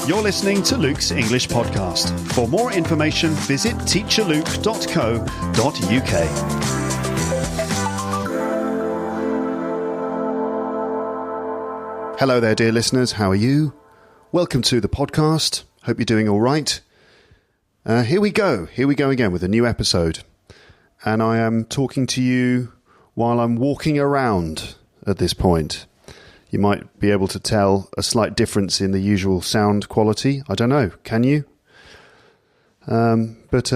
You're listening to Luke's English Podcast. For more information, visit teacherluke.co.uk. Hello there, dear listeners. How are you? Welcome to the podcast. Hope you're doing all right. Here we go again with a new episode. And I am talking to you while I'm walking around at this point. You might be able to tell a slight difference in the usual sound quality. I don't know. Can you? But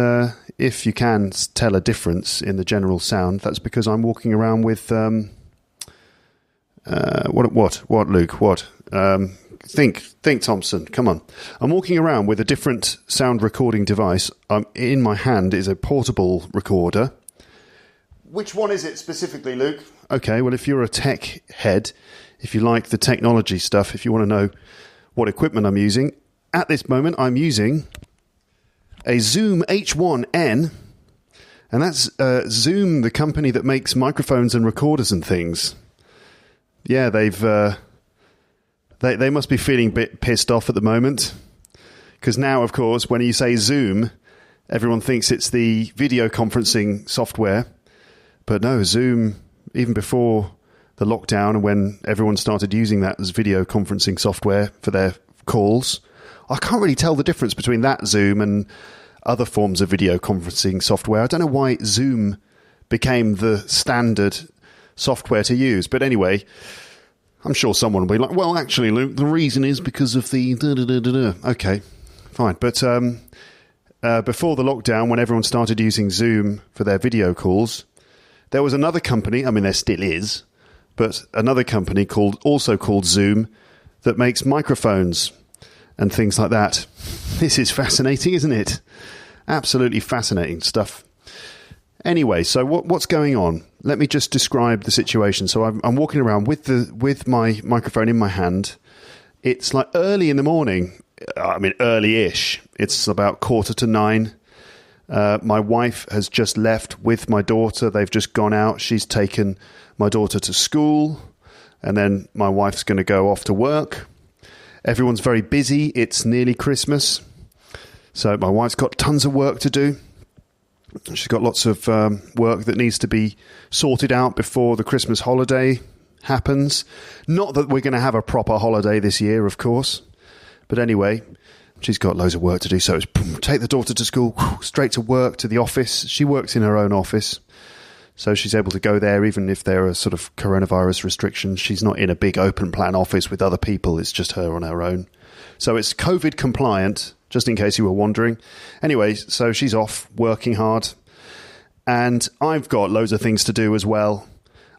if you can tell a difference in the general sound, that's because I'm walking around with... What, Luke? What? Think, Thompson. Come on. I'm walking around with a different sound recording device. In my hand is a portable recorder. Which one is it specifically, Luke? Okay, well, if you're a tech head, if you like the technology stuff, if you want to know what equipment I'm using, at this moment I'm using a Zoom H1N, and that's Zoom, the company that makes microphones and recorders and things. Yeah, they must be feeling a bit pissed off at the moment, because now, of course, when you say Zoom, everyone thinks it's the video conferencing software. But no, Zoom, even before the lockdown and when everyone started using that as video conferencing software for their calls, I can't really tell the difference between that Zoom and other forms of video conferencing software. I don't know why Zoom became the standard software to use. But anyway, I'm sure someone will be like, well, actually, Luke, the reason is because of the da-da-da-da-da. Okay, fine. But before the lockdown, when everyone started using Zoom for their video calls, there was another company, I mean, there still is, but another company also called Zoom that makes microphones and things like that. This is fascinating, isn't it? Absolutely fascinating stuff. Anyway, so what's going on? Let me just describe the situation. So I'm walking around with my microphone in my hand. It's like early in the morning. I mean, early-ish. It's about 8:45. My wife has just left with my daughter. They've just gone out. She's taken my daughter to school, and then my wife's going to go off to work. Everyone's very busy. It's nearly Christmas. So my wife's got tons of work to do. She's got lots of work that needs to be sorted out before the Christmas holiday happens. Not that we're going to have a proper holiday this year, of course. But anyway, she's got loads of work to do. So it's take the daughter to school, straight to work, to the office. She works in her own office. So she's able to go there even if there are sort of coronavirus restrictions. She's not in a big open plan office with other people. It's just her on her own. So it's COVID compliant, just in case you were wondering. Anyway, so she's off working hard. And I've got loads of things to do as well.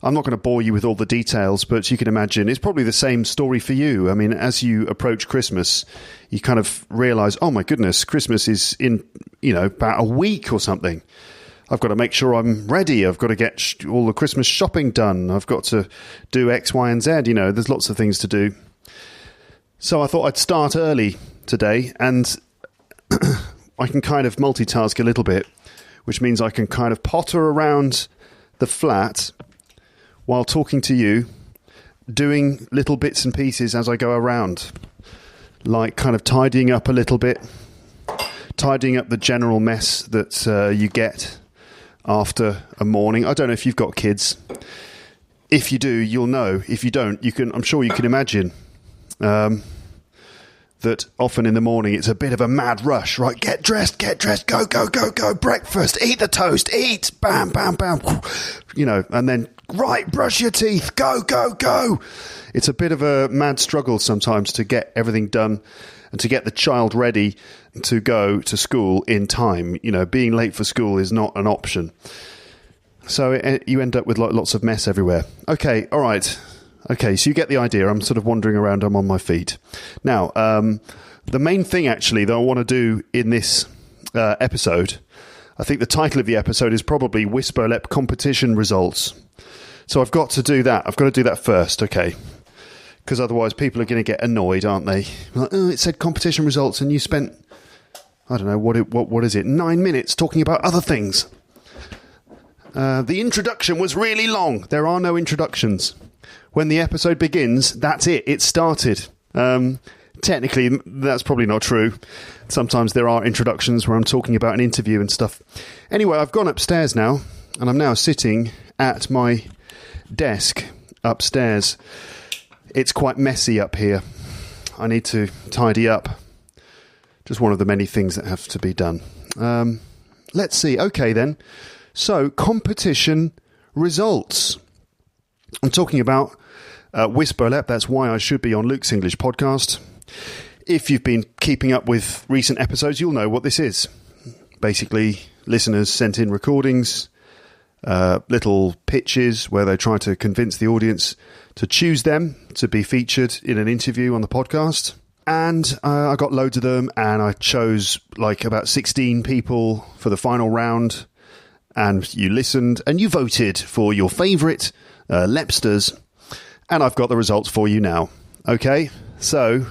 I'm not going to bore you with all the details, but you can imagine it's probably the same story for you. I mean, as you approach Christmas, you kind of realize, oh my goodness, Christmas is in, about a week or something. I've got to make sure I'm ready. I've got to get all the Christmas shopping done. I've got to do X, Y, and Z. There's lots of things to do. So I thought I'd start early today, and I can kind of multitask a little bit, which means I can kind of potter around the flat while talking to you, doing little bits and pieces as I go around, like kind of tidying up a little bit, tidying up the general mess that you get after a morning. I don't know if you've got kids. If you do, you'll know. If you don't, I'm sure you can imagine that often in the morning it's a bit of a mad rush, right? Get dressed, go, breakfast, eat the toast, eat, bam, bam, bam, and then, right, brush your teeth, go. It's a bit of a mad struggle sometimes to get everything done and to get the child ready to go to school in time. Being late for school is not an option. So you end up with lots of mess everywhere. Okay, all right. Okay, so you get the idea. I'm sort of wandering around. I'm on my feet. Now, the main thing, actually, that I want to do in this episode, I think the title of the episode is probably WISBOLEP competition results. So I've got to do that. I've got to do that first, okay? Because otherwise people are going to get annoyed, aren't they? Like, oh, it said competition results and you spent, I don't know, what is it, 9 minutes talking about other things. The introduction was really long. There are no introductions. when the episode begins, that's it. It started. Technically, that's probably not true. Sometimes there are introductions where I'm talking about an interview and stuff. Anyway, I've gone upstairs now, and I'm now sitting at my desk upstairs. It's quite messy up here. I need to tidy up. Just one of the many things that have to be done. Let's see. Okay, then. So, competition results. I'm talking about WISBOLEP. That's why I should be on Luke's English podcast. If you've been keeping up with recent episodes, you'll know what this is. Basically, listeners sent in recordings, little pitches where they try to convince the audience to choose them to be featured in an interview on the podcast. And I got loads of them, and I chose like about 16 people for the final round. And you listened and you voted for your favourite Lepsters. And I've got the results for you now. Okay, so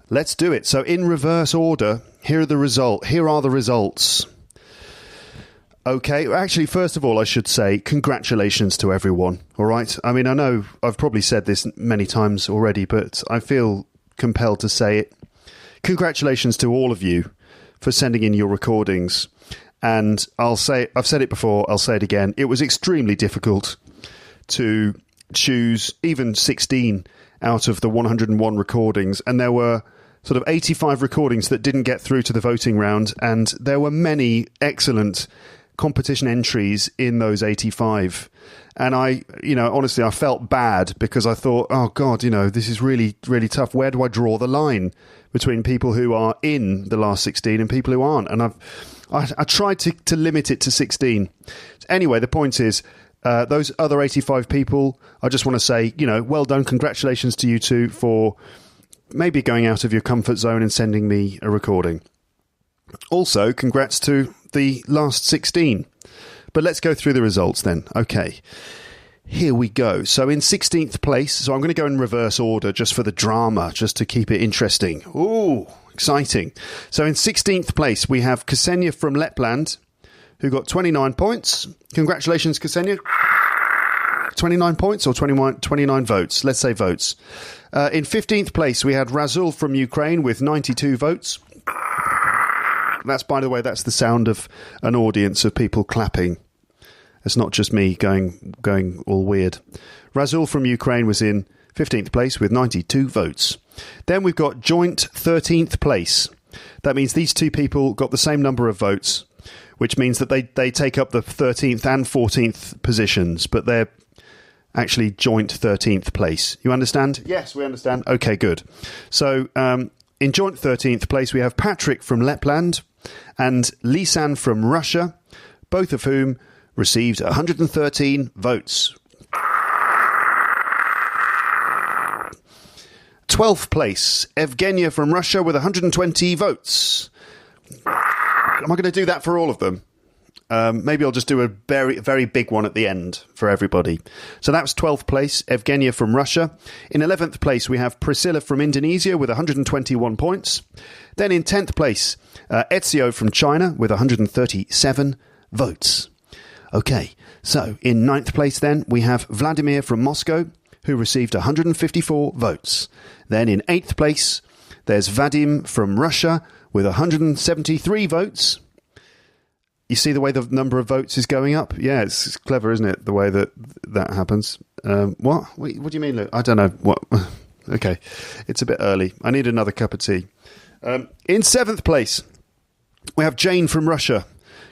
let's do it. So in reverse order, here are the results. Okay, actually, first of all, I should say congratulations to everyone, all right? I mean, I know I've probably said this many times already, but I feel compelled to say it. Congratulations to all of you for sending in your recordings. And I've said it before, I'll say it again. It was extremely difficult to choose even 16 out of the 101 recordings. And there were sort of 85 recordings that didn't get through to the voting round. And there were many excellent competition entries in those 85. And honestly, I felt bad because I thought, oh God, this is really, really tough. Where do I draw the line between people who are in the last 16 and people who aren't? And I tried to limit it to 16. Anyway, the point is, those other 85 people, I just want to say, well done. Congratulations to you two for maybe going out of your comfort zone and sending me a recording. Also, congrats to the last 16. But let's go through the results then. Okay, here we go. So in 16th place, so I'm going to go in reverse order just for the drama, just to keep it interesting. Ooh, exciting. So in 16th place, we have Ksenia from Lapland, who got 29 points. Congratulations, Ksenia. 29 points or 29 votes? Let's say votes. In 15th place, we had Razul from Ukraine with 92 votes. That's, by the way, that's the sound of an audience of people clapping. It's not just me going all weird. Razul from Ukraine was in 15th place with 92 votes. Then we've got joint 13th place. That means these two people got the same number of votes, which means that they take up the 13th and 14th positions, but they're actually joint 13th place. You understand? Yes, we understand. Okay, good. So in joint 13th place, we have Patrick from Lapland and Lisan from Russia, both of whom received 113 votes. 12th place, Evgenia from Russia with 120 votes. Am I going to do that for all of them? Maybe I'll just do a very, very big one at the end for everybody. So that was 12th place, Evgenia from Russia. In 11th place, we have Priscilla from Indonesia with 121 points. Then in 10th place, Ezio from China with 137 votes. Okay, so in 9th place then, we have Vladimir from Moscow, who received 154 votes. Then in 8th place, there's Vadim from Russia with 173 votes. You see the way the number of votes is going up? Yeah, it's clever, isn't it, the way that happens? What? What do you mean, Luke? I don't know. What? Okay, it's a bit early. I need another cup of tea. In 7th place, we have Jane from Russia,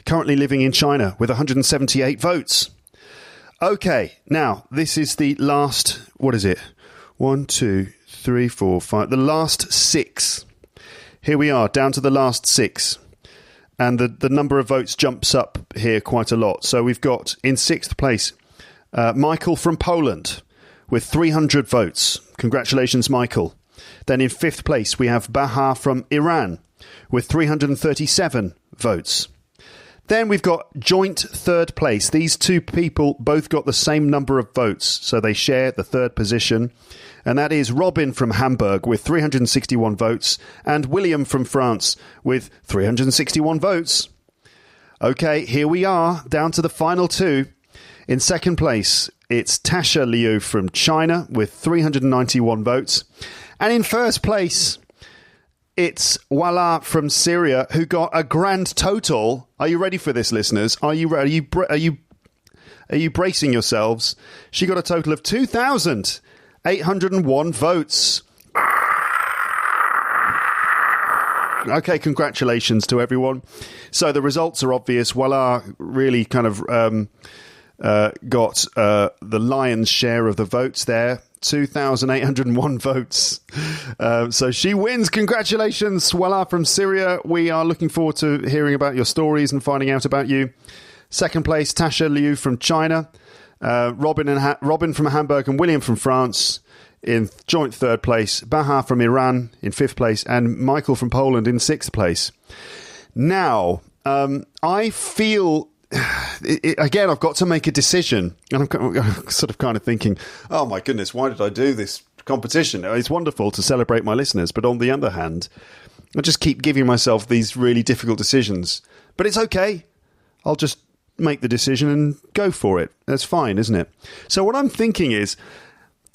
currently living in China, with 178 votes. Okay, now, this is the last, what is it? 1, 2, 3, 4, 5, the last 6. Here we are, down to the last 6. And the number of votes jumps up here quite a lot. So we've got, in 6th place, Michael from Poland with 300 votes. Congratulations, Michael. Then in 5th place, we have Bahar from Iran with 337 votes. Then we've got joint 3rd place. These two people both got the same number of votes, so they share the 3rd position. And that is Robin from Hamburg with 361 votes and William from France with 361 votes. Okay, here we are, down to the final 2. In 2nd place, it's Tasha Liu from China with 391 votes. And in first place, it's Wala from Syria, who got a grand total. Are you ready for this, listeners? Are you bracing yourselves? She got a total of 2,801 votes. Okay, congratulations to everyone. So the results are obvious. Wala really kind of got the lion's share of the votes there. 2,801 votes. So she wins. Congratulations, Wala from Syria. We are looking forward to hearing about your stories and finding out about you. Second place, Tasha Liu from China. Robin from Hamburg and William from France in joint third place. Baha from Iran in fifth place. And Michael from Poland in sixth place. Now, I feel... Again, I've got to make a decision, and I'm sort of kind of thinking, oh my goodness, why did I do this competition? It's wonderful to celebrate my listeners, but on the other hand, I just keep giving myself these really difficult decisions. But it's okay. I'll just make the decision and go for it. That's fine, isn't it? So what I'm thinking is,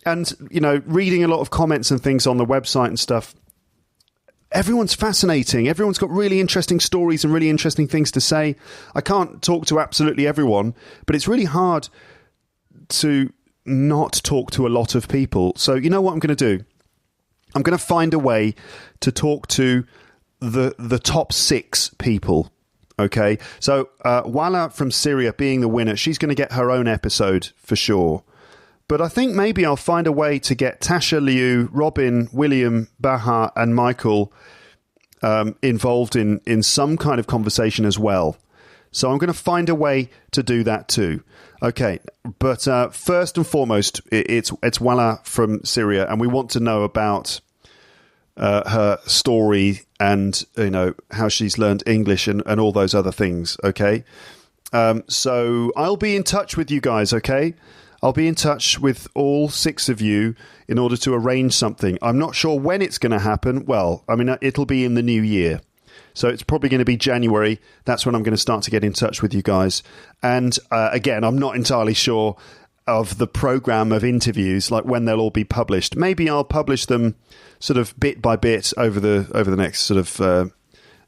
and, you know, reading a lot of comments and things on the website and stuff, everyone's fascinating. Everyone's got really interesting stories and really interesting things to say. I can't talk to absolutely everyone, but it's really hard to not talk to a lot of people. So you know what I'm going to do? I'm going to find a way to talk to the top 6 people. Okay, so Wala from Syria being the winner, she's going to get her own episode for sure. But I think maybe I'll find a way to get Tasha Liu, Robin, William, Baha and Michael involved in some kind of conversation as well. So I'm going to find a way to do that too. Okay, but first and foremost, it's Wala from Syria, and we want to know about her story and, you know, how she's learned English and all those other things, okay? So I'll be in touch with you guys, okay? I'll be in touch with all 6 of you in order to arrange something. I'm not sure when it's going to happen. Well, I mean, it'll be in the new year. So it's probably going to be January. That's when I'm going to start to get in touch with you guys. And again, I'm not entirely sure of the program of interviews, like when they'll all be published. Maybe I'll publish them sort of bit by bit over the next sort of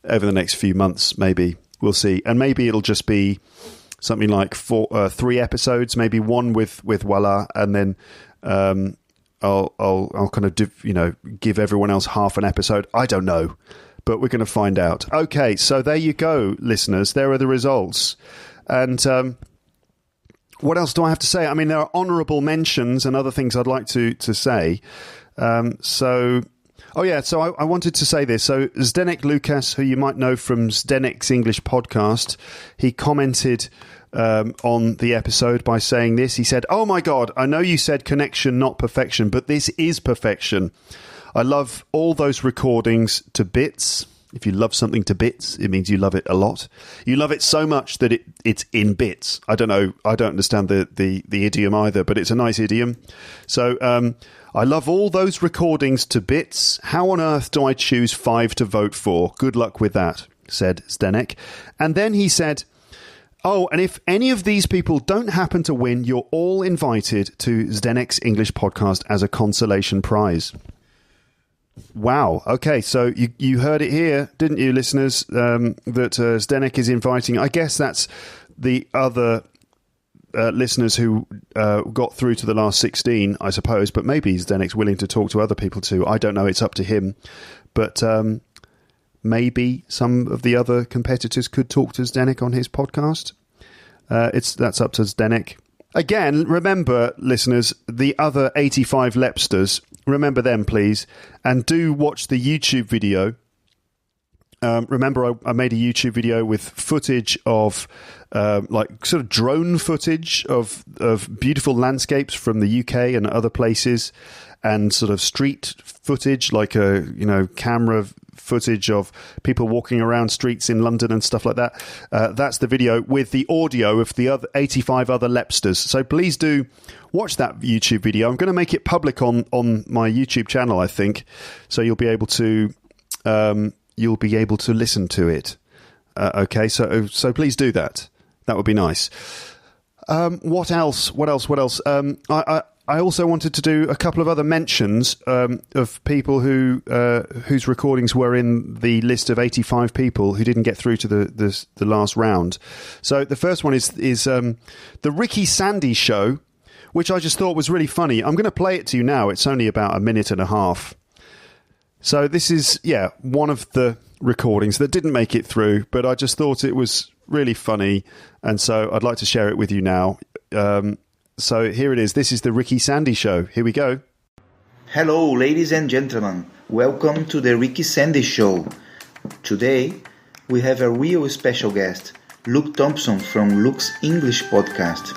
over the next few months. Maybe we'll see, and maybe it'll just be something like 3 episodes, maybe one with Wala, and then I'll kind of give everyone else half an episode. I don't know, but we're going to find out. Okay, so there you go, listeners. There are the results, and what else do I have to say? I mean, there are honourable mentions and other things I'd like to say. So I wanted to say this. So Zdenek Lucas, who you might know from Zdenek's English podcast, he commented on the episode by saying this. He said, "Oh my God, I know you said connection, not perfection, but this is perfection. I love all those recordings to bits." If you love something to bits, it means you love it a lot. You love it so much that it's in bits. I don't know. I don't understand the idiom either, but it's a nice idiom. So I love all those recordings to bits. How on earth do I choose 5 to vote for? Good luck with that, said Zdenek. And then he said, "Oh, and if any of these people don't happen to win, you're all invited to Zdenek's English podcast as a consolation prize." Wow. Okay, so you heard it here, didn't you, listeners, that Zdenek is inviting. I guess that's the other listeners who got through to the last 16, I suppose, but maybe Zdenek's willing to talk to other people too. I don't know. It's up to him. But maybe some of the other competitors could talk to Zdenek on his podcast. That's up to Zdenek. Again, remember, listeners, the other 85 Lepsters, remember them, please, and do watch the YouTube video. Remember, I made a YouTube video with footage of, like, sort of drone footage of beautiful landscapes from the UK and other places, and sort of street footage, like camera footage of people walking around streets in London and stuff like that. That's the video with the audio of the other 85 other Lepsters. So please do watch that YouTube video. I'm going to make it public on my YouTube channel, I think, so you'll be able to listen to it. Okay, so please do that. That would be nice. What else? I also wanted to do a couple of other mentions of people whose recordings were in the list of 85 people who didn't get through to the last round. So the first one is the Ricky Sandy Show, which I just thought was really funny. I'm going to play it to you now. It's only about a minute and a half. So this is, one of the recordings that didn't make it through, but I just thought it was really funny, and so I'd like to share it with you now. So here it is. This is the Ricky Sandy Show. Here we go. Hello, ladies and gentlemen. Welcome to the Ricky Sandy Show. Today, we have a real special guest, Luke Thompson from Luke's English podcast.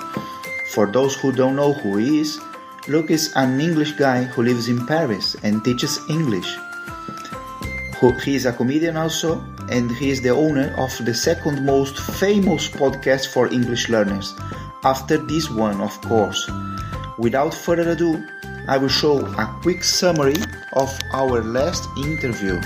For those who don't know who he is, Luke is an English guy who lives in Paris and teaches English. He is a comedian also, and he is the owner of the second most famous podcast for English learners, after this one, of course. Without further ado, I will show a quick summary of our last interview.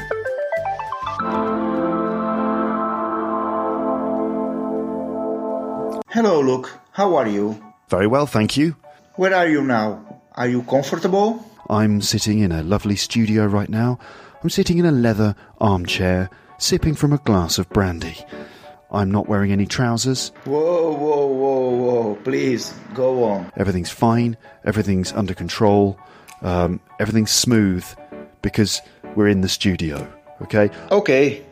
Hello, Luke. How are you? Very well, thank you. Where are you now? Are you comfortable? I'm sitting in a lovely studio right now. I'm sitting in a leather armchair, sipping from a glass of brandy. I'm not wearing any trousers. Whoa. Please, go on. Everything's fine. Everything's under control. Everything's smooth because we're in the studio, okay? Okay.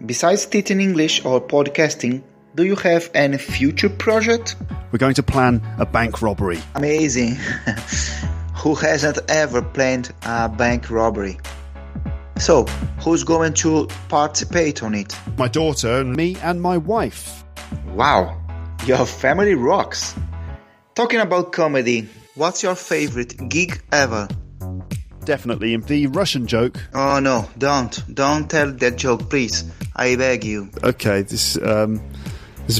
Besides teaching English or podcasting, do you have any future project? We're going to plan a bank robbery. Amazing. Who hasn't ever planned a bank robbery? So, who's going to participate on it? My daughter, me, and my wife. Wow, your family rocks. Talking about comedy, what's your favorite gig ever? Definitely the Russian joke. Oh no, don't tell that joke, please. I beg you. Okay, this is a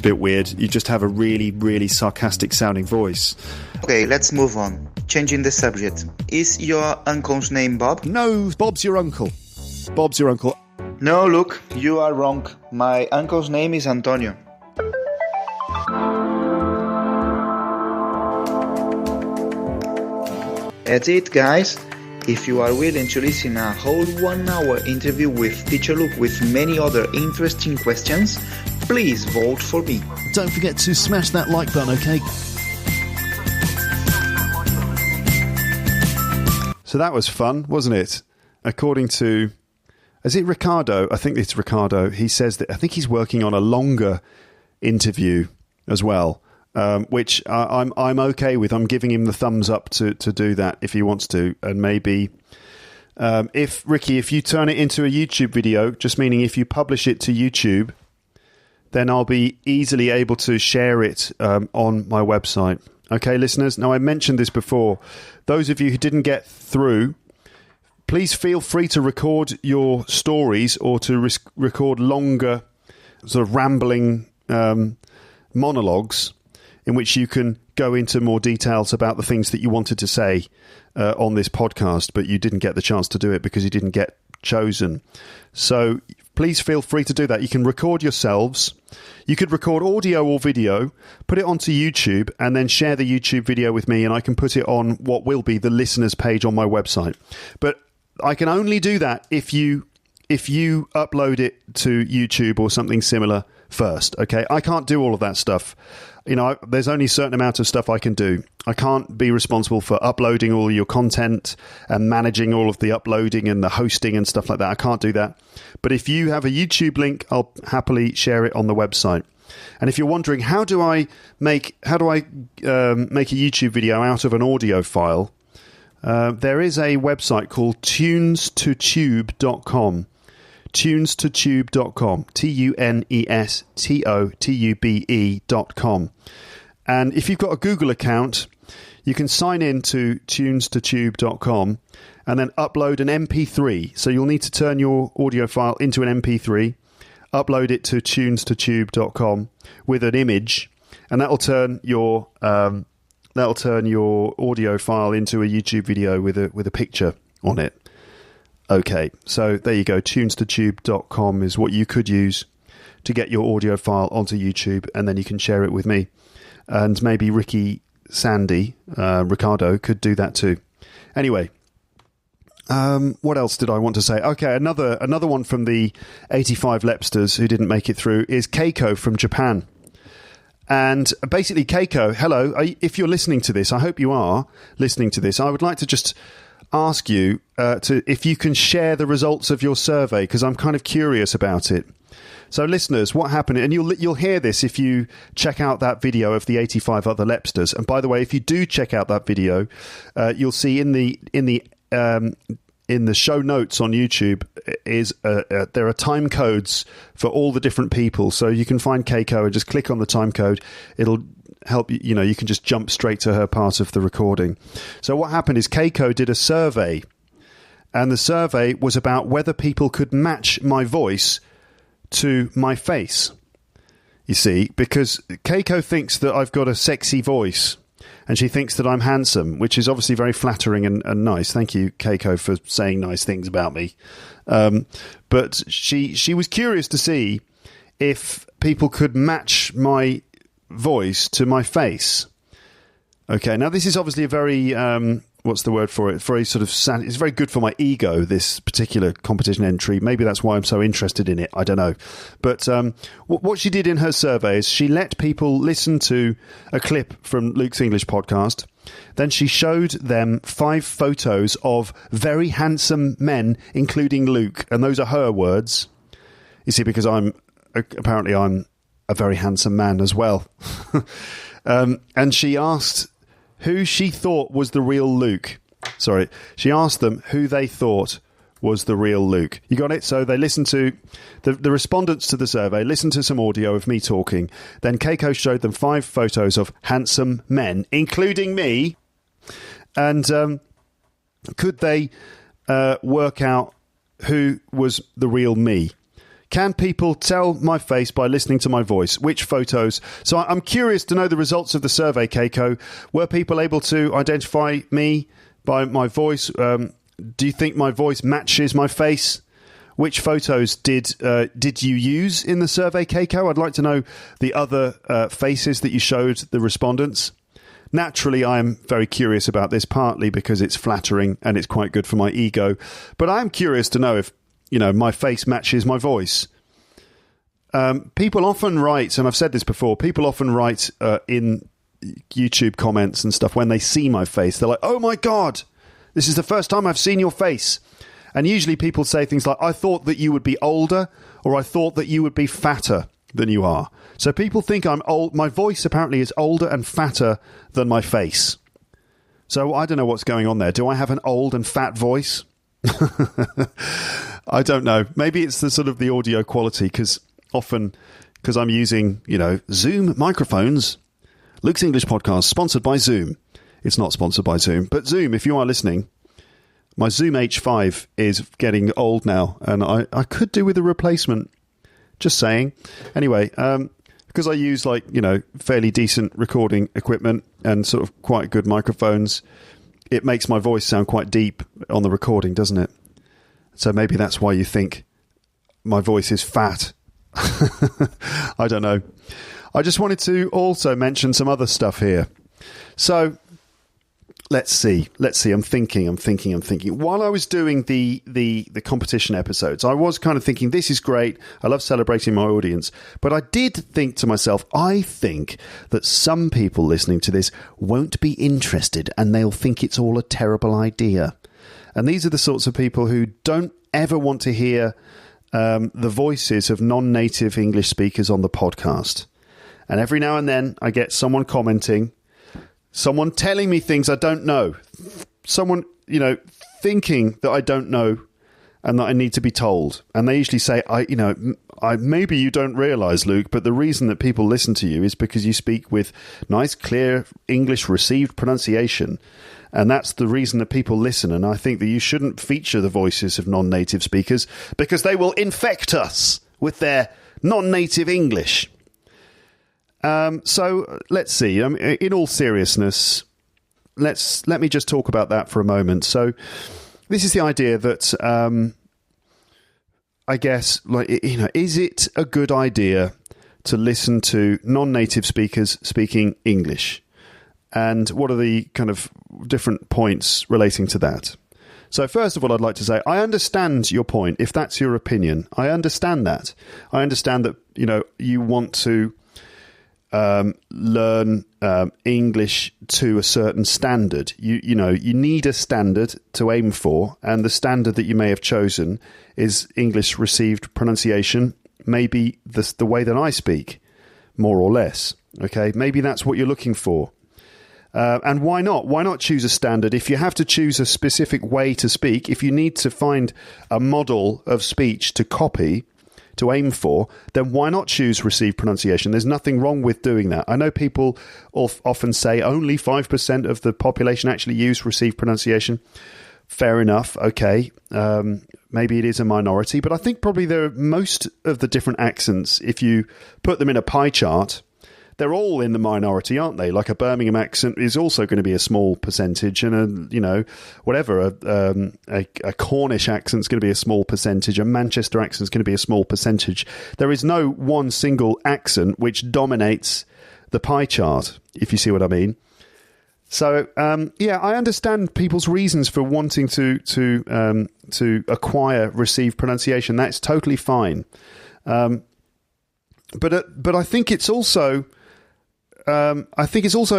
bit weird. You just have a really, really sarcastic sounding voice. Okay, let's move on. Changing the subject. Is your uncle's name Bob? No, Bob's your uncle. Bob's your uncle. No, look, you are wrong. My uncle's name is Antonio. That's it, guys. If you are willing to listen a whole 1 hour interview with Teacher Luke with many other interesting questions, please vote for me. Don't forget to smash that like button, okay? So that was fun, wasn't it? According to, is it Ricardo? I think it's Ricardo. He says that I think he's working on a longer interview as well, which I'm okay with. I'm giving him the thumbs up to do that if he wants to. And maybe if you turn it into a YouTube video, just meaning if you publish it to YouTube, then I'll be easily able to share it on my website. Okay, listeners? Now, I mentioned this before. Those of you who didn't get through, please feel free to record your stories or to record longer sort of rambling monologues in which you can go into more details about the things that you wanted to say on this podcast, but you didn't get the chance to do it because you didn't get chosen. So please feel free to do that. You can record yourselves. You could record audio or video, put it onto YouTube, and then share the YouTube video with me, and I can put it on what will be the listeners page on my website. But I can only do that if you upload it to YouTube or something similar first, okay? I can't do all of that stuff. You know, there's only a certain amount of stuff I can do. I can't be responsible for uploading all your content and managing all of the uploading and the hosting and stuff like that. I can't do that. But if you have a YouTube link, I'll happily share it on the website. And if you're wondering, how do I make a YouTube video out of an audio file? There is a website called tunestotube.com. tunestotube.com, tunestotube.com. And if you've got a Google account, you can sign in to tunestotube.com and then upload an MP3. So you'll need to turn your audio file into an MP3, upload it to tunestotube.com with an image, and that'll turn your audio file into a YouTube video with a picture on it. Okay, so there you go. tunestotube.com is what you could use to get your audio file onto YouTube, and then you can share it with me. and maybe Ricardo could do that too. Anyway, what else did I want to say? Okay, another one from the 85 Lepsters who didn't make it through is Keiko from Japan. And basically, Keiko, hello. If you're listening to this, I hope you are listening to this. I would like to just ask you if you can share the results of your survey, because I'm kind of curious about it. So, listeners, what happened? And you'll hear this if you check out that video of the 85 other Lepsters. And by the way, if you do check out that video, you'll see in the show notes on YouTube there are time codes for all the different people. So you can find Keiko and just click on the time code. It'll help you. You can just jump straight to her part of the recording. So what happened is Keiko did a survey, and the survey was about whether people could match my voice to my face. You see, because Keiko thinks that I've got a sexy voice, and she thinks that I'm handsome, which is obviously very flattering and nice. Thank you, Keiko, for saying nice things about me. But she was curious to see if people could match my voice to my face. Okay, now this is obviously a very... what's the word for it? Very sort of it's very good for my ego, this particular competition entry. Maybe that's why I'm so interested in it. I don't know. But what she did in her survey is she let people listen to a clip from Luke's English podcast. Then she showed them 5 photos of very handsome men, including Luke. And those are her words. You see, because I'm a very handsome man as well. And she asked who she thought was the real Luke. Sorry, she asked them who they thought was the real Luke. You got it? So they listened to the respondents to the survey, listened to some audio of me talking. Then Keiko showed them 5 photos of handsome men, including me. And could they work out who was the real me? Can people tell my face by listening to my voice? Which photos? So I'm curious to know the results of the survey, Keiko. Were people able to identify me by my voice? Do you think my voice matches my face? Which photos did you use in the survey, Keiko? I'd like to know the other faces that you showed the respondents. Naturally, I'm very curious about this, partly because it's flattering and it's quite good for my ego. But I'm curious to know if my face matches my voice. People often write, and I've said this before, people often write in YouTube comments and stuff when they see my face. They're like, oh my God, this is the first time I've seen your face. And usually people say things like, I thought that you would be older, or I thought that you would be fatter than you are. So people think I'm old. My voice apparently is older and fatter than my face. So I don't know what's going on there. Do I have an old and fat voice? I don't know. Maybe it's the sort of the audio quality, because I'm using, Zoom microphones. Luke's English podcast, sponsored by Zoom. It's not sponsored by Zoom, but Zoom, if you are listening, my Zoom H5 is getting old now, and I could do with a replacement. Just saying. Anyway, because I use fairly decent recording equipment and sort of quite good microphones, it makes my voice sound quite deep on the recording, doesn't it? So maybe that's why you think my voice is fat. I don't know. I just wanted to also mention some other stuff here. So let's see. I'm thinking. While I was doing the competition episodes, I was kind of thinking, this is great. I love celebrating my audience. But I did think to myself, I think that some people listening to this won't be interested and they'll think it's all a terrible idea. And these are the sorts of people who don't ever want to hear the voices of non-native English speakers on the podcast. And every now and then I get someone commenting, someone telling me things I don't know, someone, thinking that I don't know and that I need to be told. And they usually say, maybe you don't realize, Luke, but the reason that people listen to you is because you speak with nice, clear English received pronunciation. And that's the reason that people listen. And I think that you shouldn't feature the voices of non-native speakers because they will infect us with their non-native English. So let's see. In all seriousness, let me just talk about that for a moment. So this is the idea that I guess, is it a good idea to listen to non-native speakers speaking English? And what are the kind of different points relating to that? So first of all, I'd like to say, I understand your point. If that's your opinion, I understand that. I understand that, you want to learn English to a certain standard. You need a standard to aim for, and the standard that you may have chosen is English received pronunciation, maybe the way that I speak, more or less. Okay, maybe that's what you're looking for. And why not? Why not choose a standard? If you have to choose a specific way to speak, if you need to find a model of speech to copy, to aim for, then why not choose received pronunciation? There's nothing wrong with doing that. I know people often say only 5% of the population actually use received pronunciation. Fair enough. Okay. Maybe it is a minority, but I think probably most of the different accents, if you put them in a pie chart, they're all in the minority, aren't they? Like a Birmingham accent is also going to be a small percentage, and a Cornish accent is going to be a small percentage, a Manchester accent is going to be a small percentage. There is no one single accent which dominates the pie chart, if you see what I mean. So, I understand people's reasons for wanting to acquire received pronunciation. That's totally fine. But I think it's also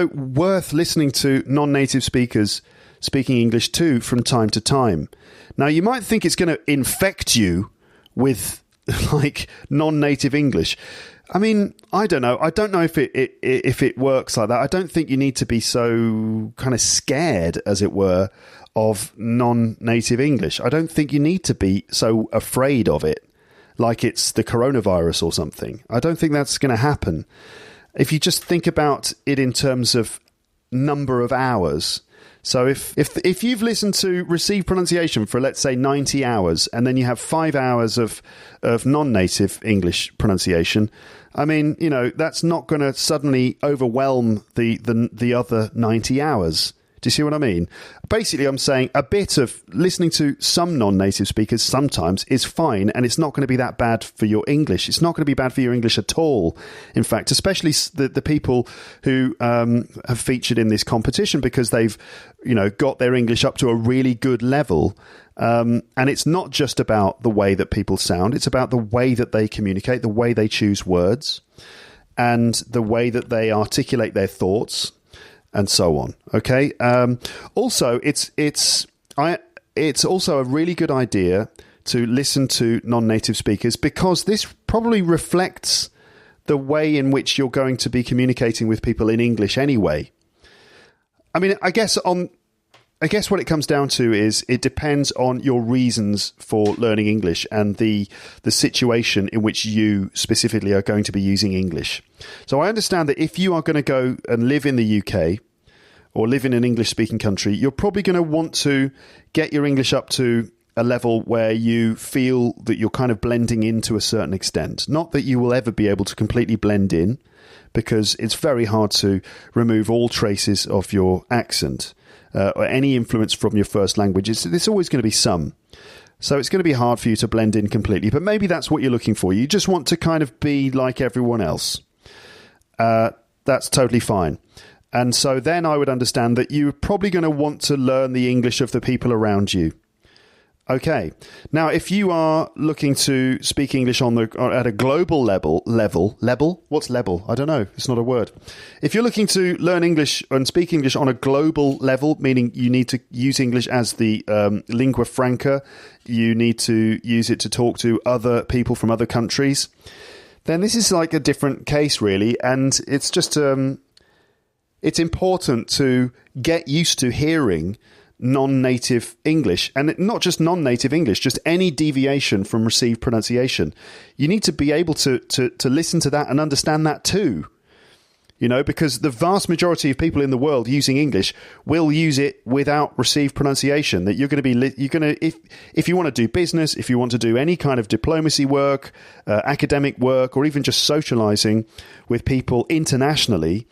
worth listening to non-native speakers speaking English too from time to time. Now, you might think it's going to infect you with like non-native English. I mean, I don't know. I don't know if it works like that. I don't think you need to be so kind of scared, as it were, of non-native English. I don't think you need to be so afraid of it, like it's the coronavirus or something. I don't think that's going to happen. If you just think about it in terms of number of hours. So if you've listened to received pronunciation for, let's say, 90 hours, and then you have 5 hours of non-native English pronunciation, I mean, that's not going to suddenly overwhelm the other 90 hours. Do you see what I mean? Basically, I'm saying a bit of listening to some non-native speakers sometimes is fine, and it's not going to be that bad for your English. It's not going to be bad for your English at all. In fact, especially the people who have featured in this competition, because they've, got their English up to a really good level. And it's not just about the way that people sound. It's about the way that they communicate, the way they choose words, and the way that they articulate their thoughts, and so on. Okay. Also, it's also a really good idea to listen to non-native speakers, because this probably reflects the way in which you're going to be communicating with people in English anyway. I mean, I guess what it comes down to is it depends on your reasons for learning English and the situation in which you specifically are going to be using English. So I understand that if you are going to go and live in the UK or live in an English-speaking country, you're probably going to want to get your English up to a level where you feel that you're kind of blending in to a certain extent. Not that you will ever be able to completely blend in, because it's very hard to remove all traces of your accent or any influence from your first language. There's always going to be some. So it's going to be hard for you to blend in completely, but maybe that's what you're looking for. You just want to kind of be like everyone else. That's totally fine. And so then I would understand that you're probably going to want to learn the English of the people around you. Okay. Now, if you are looking to speak English at a global level, what's level? I don't know. It's not a word. If you're looking to learn English and speak English on a global level, meaning you need to use English as the lingua franca, you need to use it to talk to other people from other countries, then this is like a different case, really. And it's just, it's important to get used to hearing non-native English, and not just non-native English, just any deviation from received pronunciation. You need to be able to listen to that and understand that too, because the vast majority of people in the world using English will use it without received pronunciation. That if you want to do business, if you want to do any kind of diplomacy work, academic work, or even just socializing with people internationally,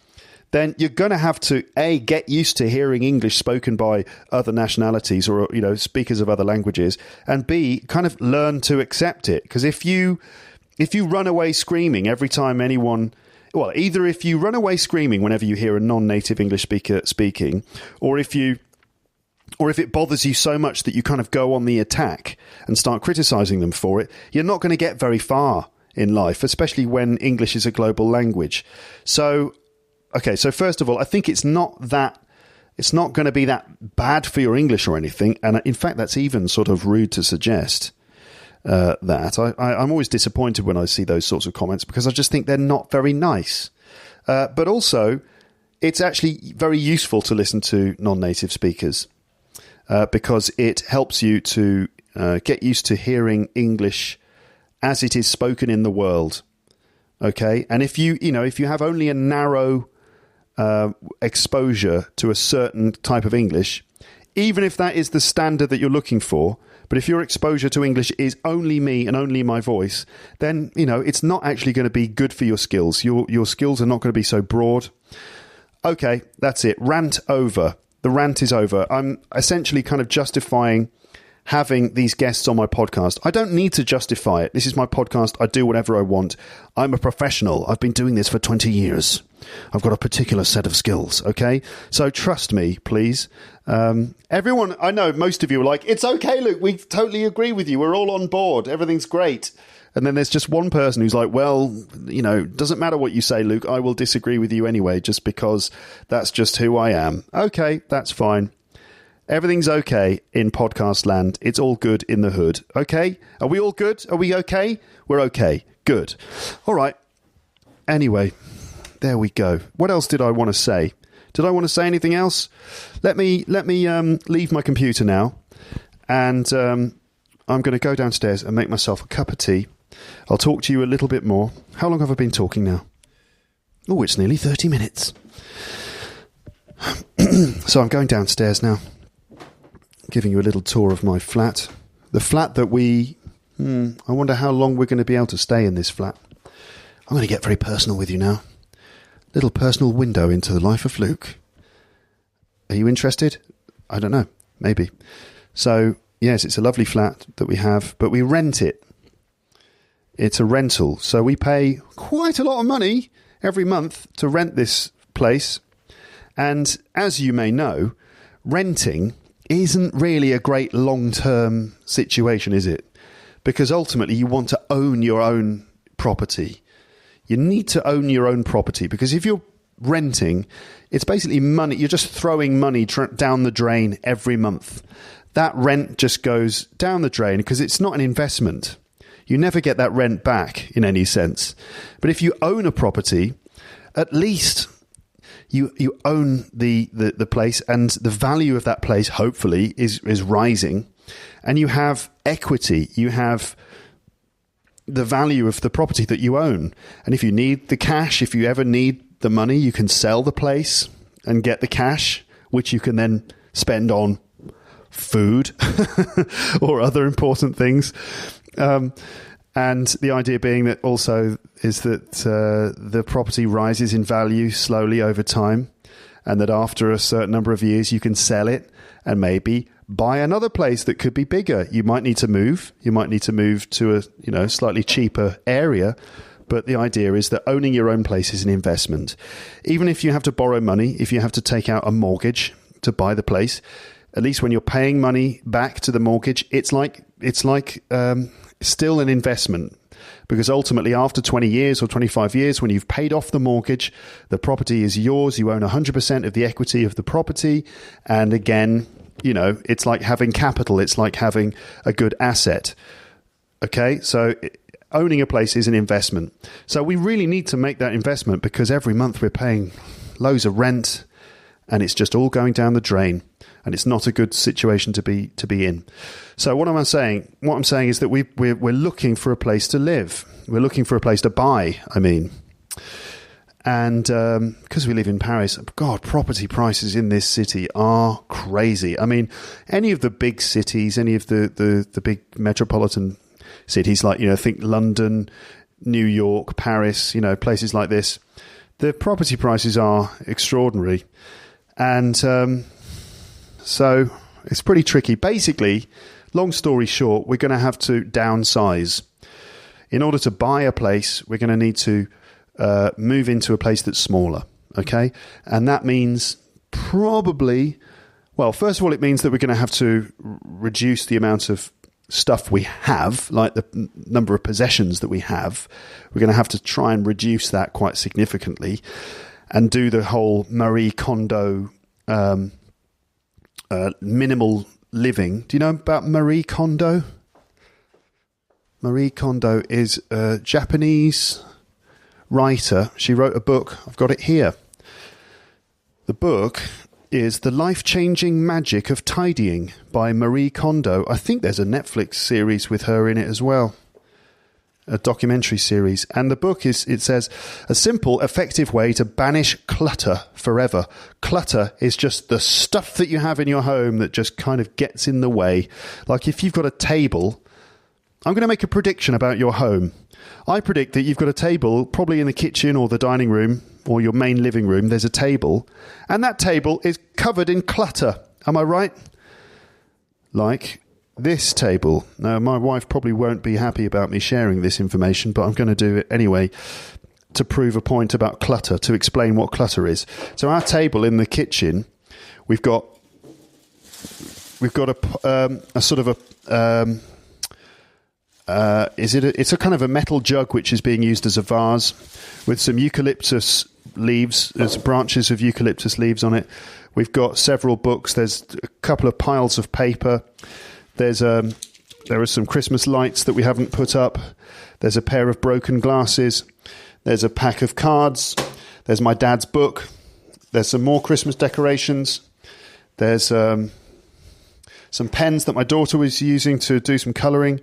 then you're going to have to, A, get used to hearing English spoken by other nationalities or, speakers of other languages, and B, kind of learn to accept it. Because if you if you run away screaming every time anyone... Well, either if you run away screaming whenever you hear a non-native English speaker speaking, or if it bothers you so much that you kind of go on the attack and start criticizing them for it, you're not going to get very far in life, especially when English is a global language. So, okay, so first of all, I think it's not going to be that bad for your English or anything. And in fact, that's even sort of rude to suggest that. I'm always disappointed when I see those sorts of comments because I just think they're not very nice. But also, it's actually very useful to listen to non-native speakers because it helps you to get used to hearing English as it is spoken in the world. Okay, and if you have only a narrow exposure to a certain type of English, even if that is the standard that you're looking for, but if your exposure to English is only me and only my voice, then, it's not actually going to be good for your skills. Your skills are not going to be so broad. Okay, that's it. Rant over. The rant is over. I'm essentially kind of justifying having these guests on my podcast. I don't need to justify it. This is my podcast. I do whatever I want. I'm a professional. I've been doing this for 20 years. I've got a particular set of skills, okay? So trust me, please. Everyone, I know most of you are like, it's okay, Luke. We totally agree with you. We're all on board. Everything's great. And then there's just one person who's like, well, doesn't matter what you say, Luke. I will disagree with you anyway, just because that's just who I am. Okay, that's fine. Everything's okay in podcast land. It's all good in the hood. Okay? Are we all good? Are we okay? We're okay. Good. All right. Anyway, there we go. What else did I want to say? Did I want to say anything else? Let me leave my computer now, and I'm going to go downstairs and make myself a cup of tea. I'll talk to you a little bit more. How long have I been talking now? Oh, it's nearly 30 minutes. So I'm going downstairs now, giving you a little tour of my flat. The flat that I wonder how long we're going to be able to stay in this flat. I'm going to get very personal with you now. Little personal window into the life of Luke. Are you interested? I don't know. Maybe. So, yes, it's a lovely flat that we have, but we rent it. It's a rental. So we pay quite a lot of money every month to rent this place. And as you may know, renting isn't really a great long-term situation, is it? Because ultimately you want to own your own property. You need to own your own property because if you're renting, it's basically money. You're just throwing money down the drain every month. That rent just goes down the drain because it's not an investment. You never get that rent back in any sense. But if you own a property, at least you own the place, and the value of that place hopefully is rising, and you have equity. You have the value of the property that you own. And if you need the cash, if you ever need the money, you can sell the place and get the cash, which you can then spend on food or other important things. And the idea being that also is that the property rises in value slowly over time, and that after a certain number of years you can sell it and maybe buy another place that could be bigger. You might need to move. You might need to move to a slightly cheaper area. But the idea is that owning your own place is an investment. Even if you have to borrow money, if you have to take out a mortgage to buy the place, at least when you're paying money back to the mortgage, it's like still an investment. Because ultimately, after 20 years or 25 years, when you've paid off the mortgage, the property is yours. You own 100% of the equity of the property. And again, it's like having capital. It's like having a good asset. Okay, so owning a place is an investment. So we really need to make that investment because every month we're paying loads of rent and it's just all going down the drain. And it's not a good situation to be in. So what am I saying? What I'm saying is that we're looking for a place to live. We're looking for a place to buy, And because we live in Paris, God, property prices in this city are crazy. Any of the big cities, any of the big metropolitan cities like, think London, New York, Paris, places like this, the property prices are extraordinary. And so it's pretty tricky. Basically, long story short, we're going to have to downsize. in order to buy a place, we're going to need to move into a place that's smaller, okay? And that means probably, well, first of all, it means that we're going to have to reduce the amount of stuff we have, like the number of possessions that we have. We're going to have to try and reduce that quite significantly and do the whole Marie Kondo minimal living. Do you know about Marie Kondo? Marie Kondo is a Japanese writer. She wrote a book. I've got it here. The book is The Life-Changing Magic of Tidying by Marie Kondo. I think there's a Netflix series with her in it as well, a documentary series. And the book it says, a simple, effective way to banish clutter forever. Clutter is just the stuff that you have in your home that just kind of gets in the way. Like if you've got a table, I'm going to make a prediction about your home. I predict that you've got a table, probably in the kitchen or the dining room or your main living room. There's a table, and that table is covered in clutter. Am I right? Like this table. Now, my wife probably won't be happy about me sharing this information, but I'm going to do it anyway to prove a point about clutter, to explain what clutter is. So our table in the kitchen, we've got a sort of a... it's a kind of a metal jug which is being used as a vase with some eucalyptus leaves. There's branches of eucalyptus leaves on it. We've got several books. There's a couple of piles of paper. There are some Christmas lights that we haven't put up. There's a pair of broken glasses. There's a pack of cards. There's my dad's book. There's some more Christmas decorations. There's some pens that my daughter was using to do some colouring.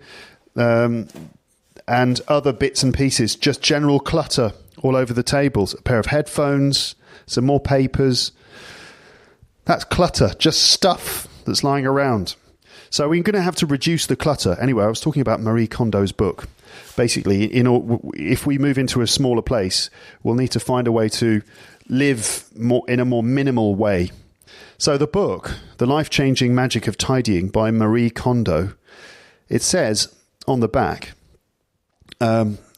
And other bits and pieces, just general clutter all over the tables. A pair of headphones, some more papers. That's clutter, just stuff that's lying around. So we're going to have to reduce the clutter. Anyway, I was talking about Marie Kondo's book. Basically, if we move into a smaller place, we'll need to find a way to live in a more minimal way. So the book, The Life-Changing Magic of Tidying by Marie Kondo, it says on the back,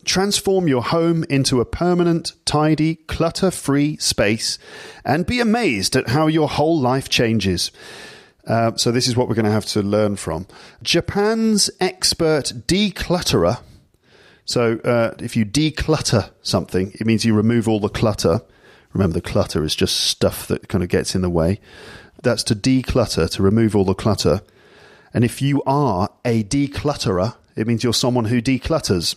transform your home into a permanent, tidy, clutter-free space and be amazed at how your whole life changes. So this is what we're going to have to learn from. Japan's expert declutterer. So if you declutter something, it means you remove all the clutter. Remember, the clutter is just stuff that kind of gets in the way. That's to declutter, to remove all the clutter. And if you are a declutterer, it means you're someone who declutters.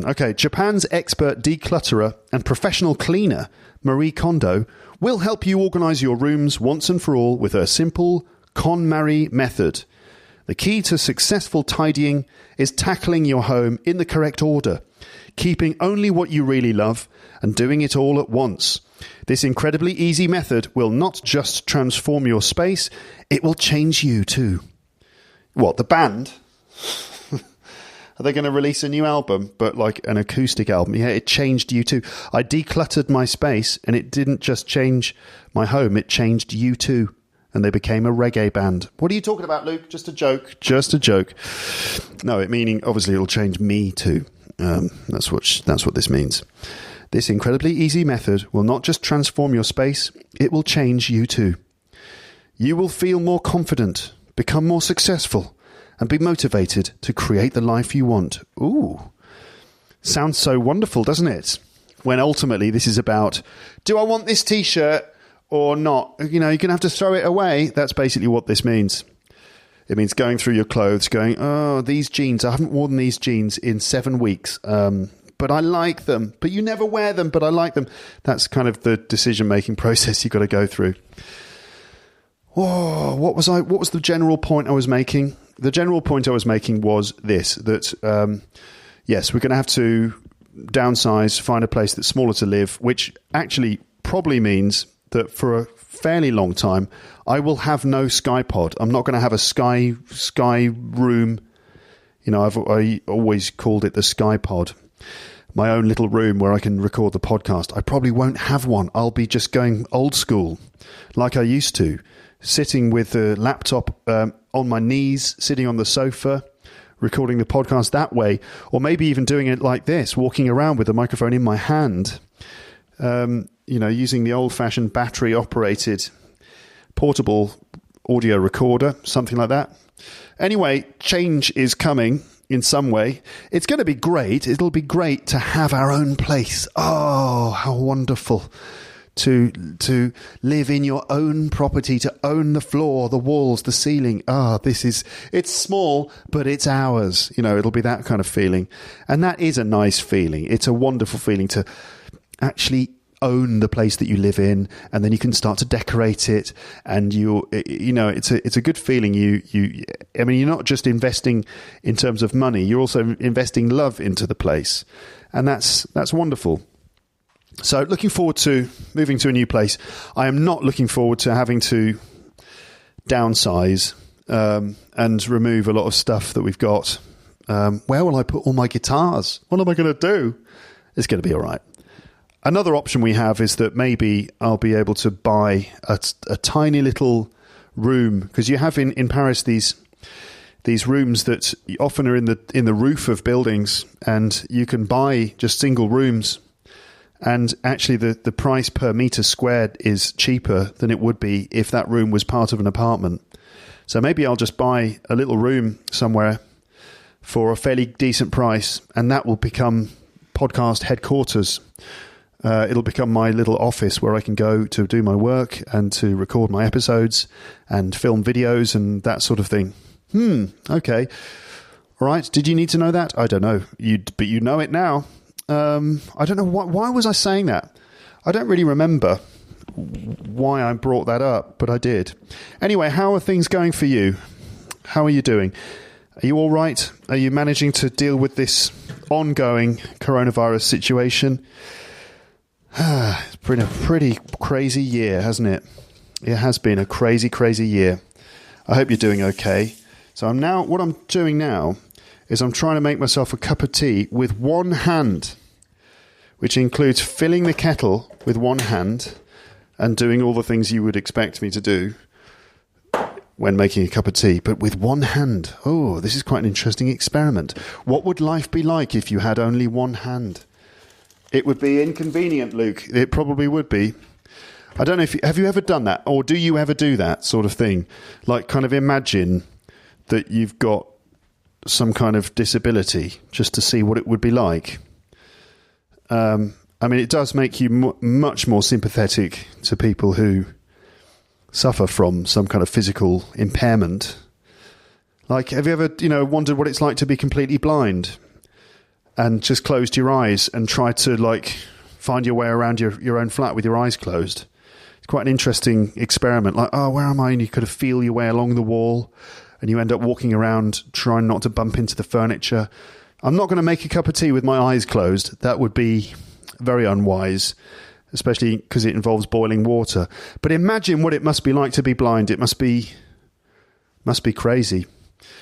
Okay, Japan's expert declutterer and professional cleaner, Marie Kondo, will help you organize your rooms once and for all with her simple KonMari method. The key to successful tidying is tackling your home in the correct order, keeping only what you really love and doing it all at once. This incredibly easy method will not just transform your space, it will change you too. What, the band? Are they going to release a new album, but like an acoustic album? Yeah, it changed you too. I decluttered my space, and it didn't just change my home, it changed you too. And they became a reggae band. What are you talking about, Luke? Just a joke. Just a joke. No, it meaning, obviously, it'll change me too. That's what this means. This incredibly easy method will not just transform your space, it will change you too. You will feel more confident, become more successful, and be motivated to create the life you want. Ooh, sounds so wonderful, doesn't it? When ultimately this is about, do I want this t-shirt or not? You know, you're going to have to throw it away. That's basically what this means. It means going through your clothes, going, oh, these jeans, I haven't worn these jeans in 7 weeks, but I like them. But you never wear them, but I like them. That's kind of the decision-making process you've got to go through. Oh, what was the general point I was making? The general point I was making was this, that, yes, we're going to have to downsize, find a place that's smaller to live, which actually probably means that for a fairly long time, I will have no sky pod. I'm not going to have a sky room. You know, I always called it the sky pod. My own little room where I can record the podcast. I probably won't have one. I'll be just going old school, like I used to. Sitting with the laptop on my knees, sitting on the sofa, recording the podcast that way, or maybe even doing it like this, walking around with the microphone in my hand, using the old-fashioned battery-operated portable audio recorder, something like that. Anyway, change is coming in some way. It's going to be great. It'll be great to have our own place. Oh, how wonderful to live in your own property, to own the floor, the walls, the ceiling. It's small, but it's ours. It'll be that kind of feeling. And that is a nice feeling. It's a wonderful feeling to actually own the place that you live in, and then you can start to decorate it, and it's a good feeling. You're not just investing in terms of money, you're also investing love into the place, and that's wonderful. So looking forward to moving to a new place. I am not looking forward to having to downsize and remove a lot of stuff that we've got. Where will I put all my guitars? What am I going to do? It's going to be all right. Another option we have is that maybe I'll be able to buy a tiny little room, because you have in Paris these rooms that often are in the roof of buildings, and you can buy just single rooms, and actually the price per meter squared is cheaper than it would be if that room was part of an apartment. So maybe I'll just buy a little room somewhere for a fairly decent price, and that will become podcast headquarters. It'll become my little office where I can go to do my work and to record my episodes and film videos and that sort of thing. Okay. All right. Did you need to know that? I don't know. But you know it now. I don't know why was I saying that? I don't really remember why I brought that up, but I did. Anyway, how are things going for you? How are you doing? Are you all right? Are you managing to deal with this ongoing coronavirus situation? It's been a pretty crazy year, hasn't it? It has been a crazy, crazy year. I hope you're doing okay. So what I'm doing now is I'm trying to make myself a cup of tea with one hand, which includes filling the kettle with one hand and doing all the things you would expect me to do when making a cup of tea, but with one hand. Oh, this is quite an interesting experiment. What would life be like if you had only one hand? It would be inconvenient, Luke. It probably would be. I don't know have you ever done that, or do you ever do that sort of thing? Like, kind of imagine that you've got some kind of disability, just to see what it would be like. It does make you much more sympathetic to people who suffer from some kind of physical impairment. Like, have you ever, wondered what it's like to be completely blind? And just closed your eyes and tried to find your way around your own flat with your eyes closed. It's quite an interesting experiment. Like, oh, where am I? And you kind of feel your way along the wall, and you end up walking around trying not to bump into the furniture. I'm not going to make a cup of tea with my eyes closed. That would be very unwise, especially because it involves boiling water. But imagine what it must be like to be blind. It must be crazy.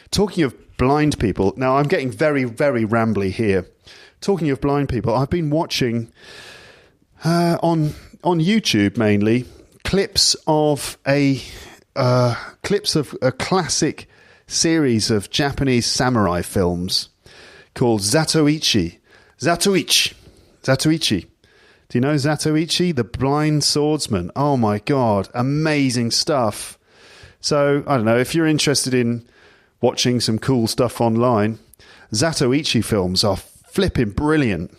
Talking of blind people, now I'm getting very, very rambly here. Talking of blind people, I've been watching on YouTube mainly clips of a classic series of Japanese samurai films called Zatoichi. Do you know Zatoichi, the blind swordsman? Oh my God, amazing stuff. So, I don't know, if you're interested in watching some cool stuff online, Zatoichi films are flipping brilliant.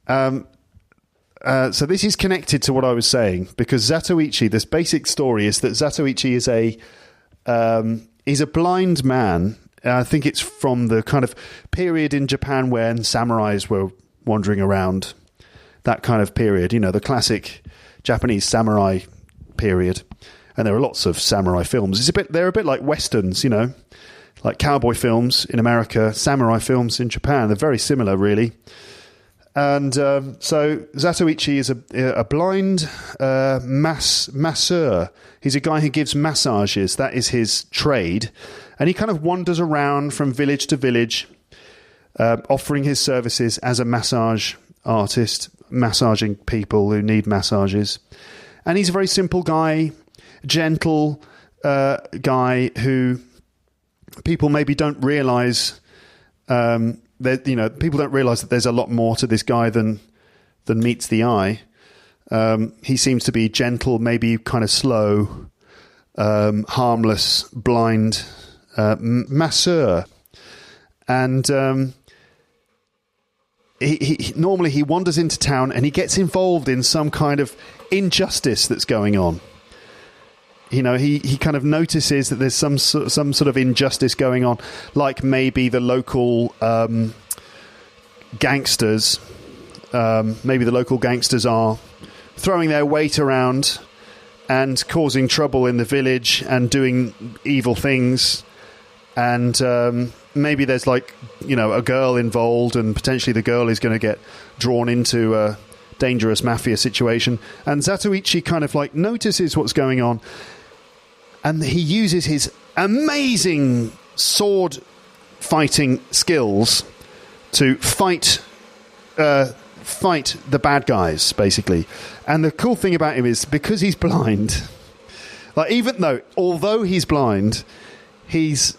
So this is connected to what I was saying, because Zatoichi, this basic story is that Zatoichi is a blind man. I think it's from the kind of period in Japan when samurais were wandering around, that kind of period, the classic Japanese samurai period. And there are lots of samurai films. They're a bit like westerns, like cowboy films in America, samurai films in Japan. They're very similar, really. And so Zatoichi is a blind masseur. He's a guy who gives massages. That is his trade. And he kind of wanders around from village to village, offering his services as a massage artist, massaging people who need massages. And he's a very simple guy, gentle guy who people maybe don't realise people don't realise that there's a lot more to this guy than meets the eye. He seems to be gentle, maybe kind of slow, harmless, blind masseur. And he normally wanders into town and he gets involved in some kind of injustice that's going on. He kind of notices that there's some sort of injustice going on, like maybe the local gangsters. Maybe the local gangsters are throwing their weight around and causing trouble in the village and doing evil things. And maybe there's a girl involved, and potentially the girl is going to get drawn into a dangerous mafia situation. And Zatoichi kind of notices what's going on. And he uses his amazing sword fighting skills to fight the bad guys, basically. And the cool thing about him is, because he's blind, although he's blind, he's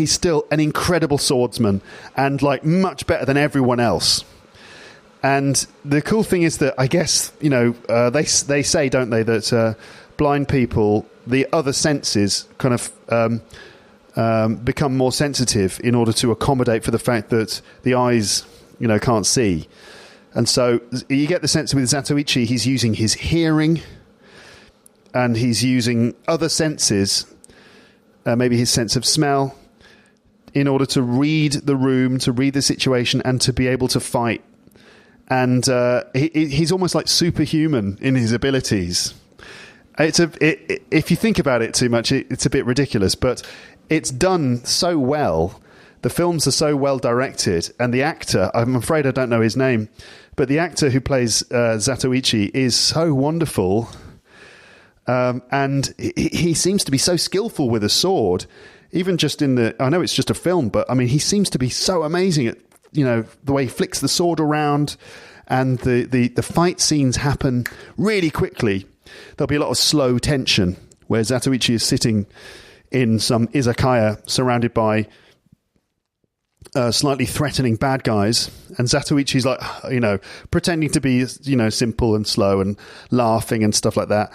still an incredible swordsman and much better than everyone else. And the cool thing is that, I guess, they say, don't they, that blind people, the other senses kind of become more sensitive in order to accommodate for the fact that the eyes, can't see. And so you get the sense with Zatoichi, he's using his hearing and he's using other senses, maybe his sense of smell, in order to read the room, to read the situation, and to be able to fight. And he's almost like superhuman in his abilities. If you think about it too much, it's a bit ridiculous, but it's done so well. The films are so well directed, and the actor, I'm afraid I don't know his name, but the actor who plays Zatoichi is so wonderful, and he seems to be so skillful with a sword, even just I know it's just a film, but I mean, he seems to be so amazing at, the way he flicks the sword around, and the fight scenes happen really quickly. There'll be a lot of slow tension where Zatoichi is sitting in some izakaya surrounded by slightly threatening bad guys, and Zatoichi's pretending to be simple and slow and laughing and stuff like that,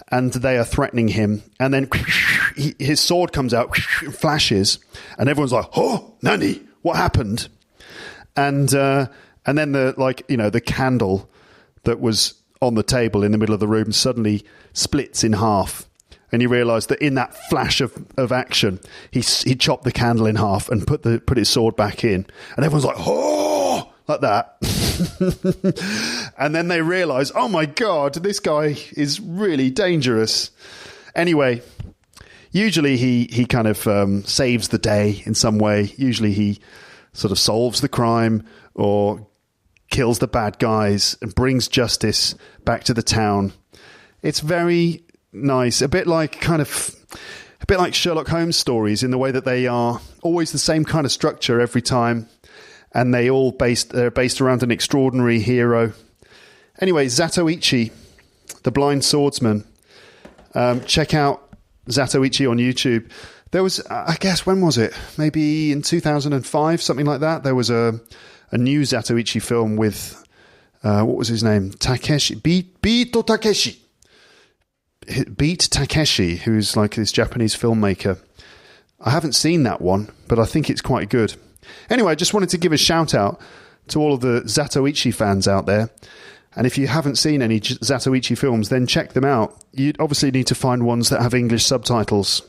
and they are threatening him, and then his sword comes out, flashes, and everyone's like, "Oh, Nani, what happened?" And then the candle that was on the table in the middle of the room suddenly splits in half. And you realise that in that flash of action, he chopped the candle in half and put his sword back in. And everyone's like, "Oh!" like that. And then they realise, oh my God, this guy is really dangerous. Anyway, usually he kind of saves the day in some way. Usually he sort of solves the crime or kills the bad guys and brings justice back to the town. It's very nice, a bit like Sherlock Holmes stories, in the way that they are always the same kind of structure every time, and they're based around an extraordinary hero. Anyway, Zatoichi, the blind swordsman. Check out Zatoichi on YouTube. There was, I guess, when was it? Maybe in 2005, something like that. There was a new Zatoichi film with what was his name? Beat Takeshi, who's like this Japanese filmmaker. I haven't seen that one, but I think it's quite good. Anyway, I just wanted to give a shout out to all of the Zatoichi fans out there. And if you haven't seen any Zatoichi films, then check them out. You obviously need to find ones that have English subtitles,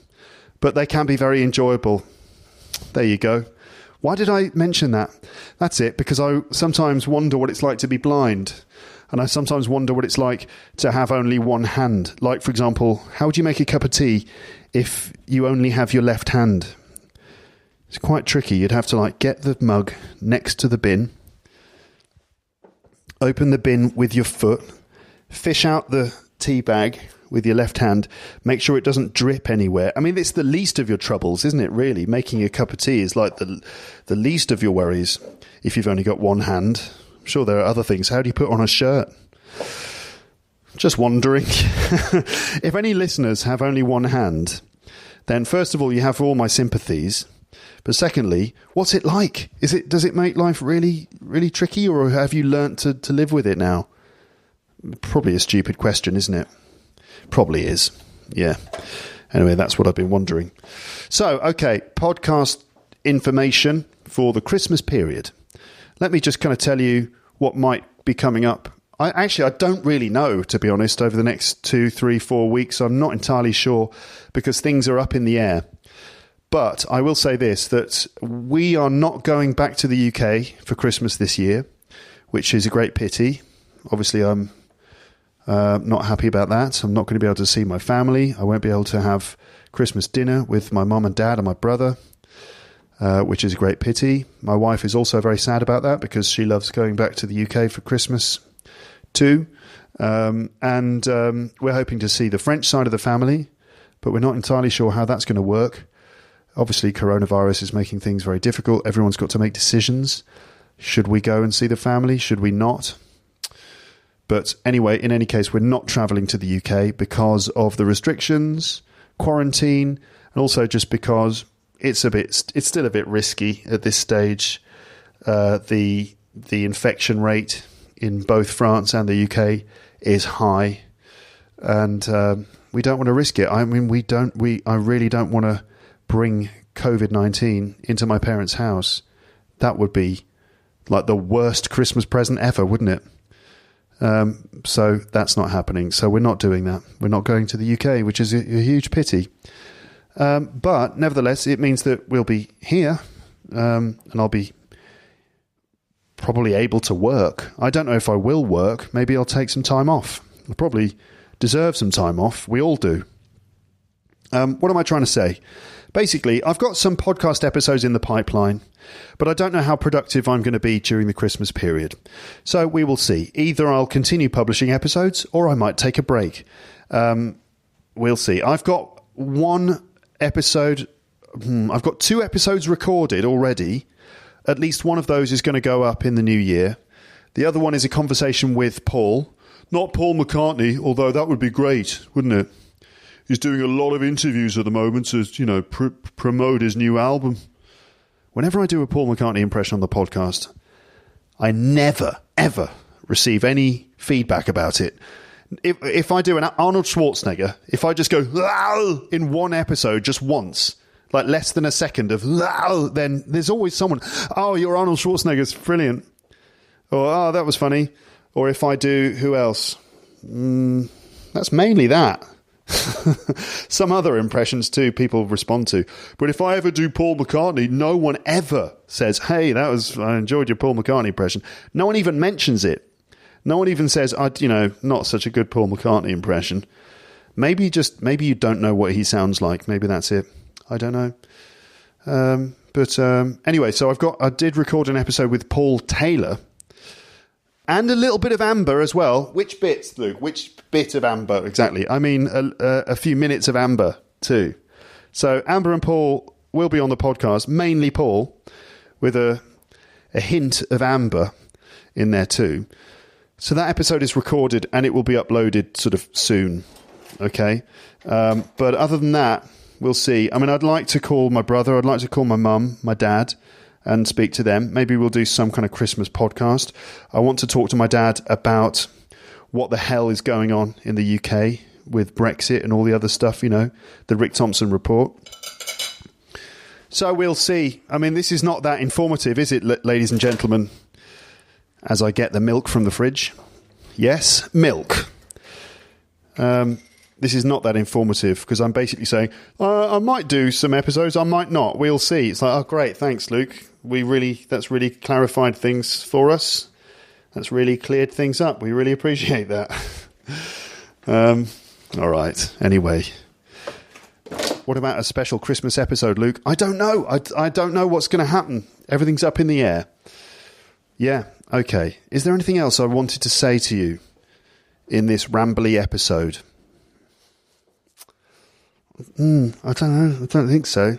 but they can be very enjoyable. There you go. Why did I mention that? That's it, because I sometimes wonder what it's like to be blind. And I sometimes wonder what it's like to have only one hand. Like, for example, how would you make a cup of tea if you only have your left hand? It's quite tricky. You'd have to get the mug next to the bin, open the bin with your foot, fish out the tea bag with your left hand, make sure it doesn't drip anywhere. I mean, it's the least of your troubles, isn't it, really? Making a cup of tea is like the least of your worries if you've only got one hand. I'm sure there are other things. How do you put on a shirt? Just wondering. If any listeners have only one hand, then first of all, you have all my sympathies. But secondly, what's it like? Does it make life really, really tricky, or have you learnt to live with it now? Probably a stupid question, isn't it? Probably is. Yeah. Anyway, that's what I've been wondering. So, okay, podcast information for the Christmas period. Let me just kind of tell you what might be coming up. I don't really know, to be honest, over the next 2, 3, 4 weeks. I'm not entirely sure because things are up in the air. But I will say this, that we are not going back to the UK for Christmas this year, which is a great pity. Obviously, I'm not happy about that. I'm not going to be able to see my family. I won't be able to have Christmas dinner with my mum and dad and my brother, which is a great pity. My wife is also very sad about that because she loves going back to the UK for Christmas too. And we're hoping to see the French side of the family, but we're not entirely sure how that's going to work. Obviously, coronavirus is making things very difficult. Everyone's got to make decisions. Should we go and see the family? Should we not? But anyway, in any case, we're not travelling to the UK because of the restrictions, quarantine, and also just because it's still a bit risky at this stage. The infection rate in both France and the UK is high, and we don't want to risk it. I mean, I really don't want to bring COVID-19 into my parents' house. That would be like the worst Christmas present ever, wouldn't it? So that's not happening. So we're not doing that. We're not going to the UK, which is a huge pity. But nevertheless, it means that we'll be here, and I'll be probably able to work. I don't know if I will work. Maybe I'll take some time off. I probably deserve some time off. We all do. What am I trying to say? Basically, I've got some podcast episodes in the pipeline, but I don't know how productive I'm going to be during the Christmas period. So we will see. Either I'll continue publishing episodes or I might take a break. We'll see. I've got one episode. I've got 2 episodes recorded already. At least one of those is going to go up in the new year. The other one is a conversation with Paul. Not Paul McCartney, although that would be great, wouldn't it? He's doing a lot of interviews at the moment to, promote his new album. Whenever I do a Paul McCartney impression on the podcast, I never, ever receive any feedback about it. If I do an Arnold Schwarzenegger, if I just go in one episode just once, like less than a second of then there's always someone, oh, your Arnold Schwarzenegger's brilliant. Or, oh, that was funny. Or if I do, who else? That's mainly that. Some other impressions too people respond to, but if I ever do Paul McCartney, no one ever says, hey, I enjoyed your Paul McCartney impression. No one even mentions it. No one even says, not such a good Paul McCartney impression. Maybe you don't know what he sounds like. Maybe that's it. I don't know. But anyway, so I did record an episode with Paul Taylor. And a little bit of Amber as well. Which bits, Luke? Which bit of Amber exactly? I mean, a few minutes of Amber too. So Amber and Paul will be on the podcast, mainly Paul, with a hint of Amber in there too. So that episode is recorded and it will be uploaded sort of soon. Okay. But other than that, we'll see. I mean, I'd like to call my brother. I'd like to call my mum, my dad, and speak to them. Maybe we'll do some kind of Christmas podcast. I want to talk to my dad about what the hell is going on in the UK with Brexit and all the other stuff, the Rick Thompson report. So we'll see. I mean, this is not that informative, is it, ladies and gentlemen? As I get the milk from the fridge. Yes, milk. This is not that informative because I'm basically saying, I might do some episodes, I might not. We'll see. It's like, oh, great. Thanks, Luke. That's really clarified things for us. That's really cleared things up. We really appreciate that. All right. Anyway, what about a special Christmas episode, Luke? I don't know. I don't know what's going to happen. Everything's up in the air. Yeah. Okay. Is there anything else I wanted to say to you in this rambly episode? I don't know. I don't think so.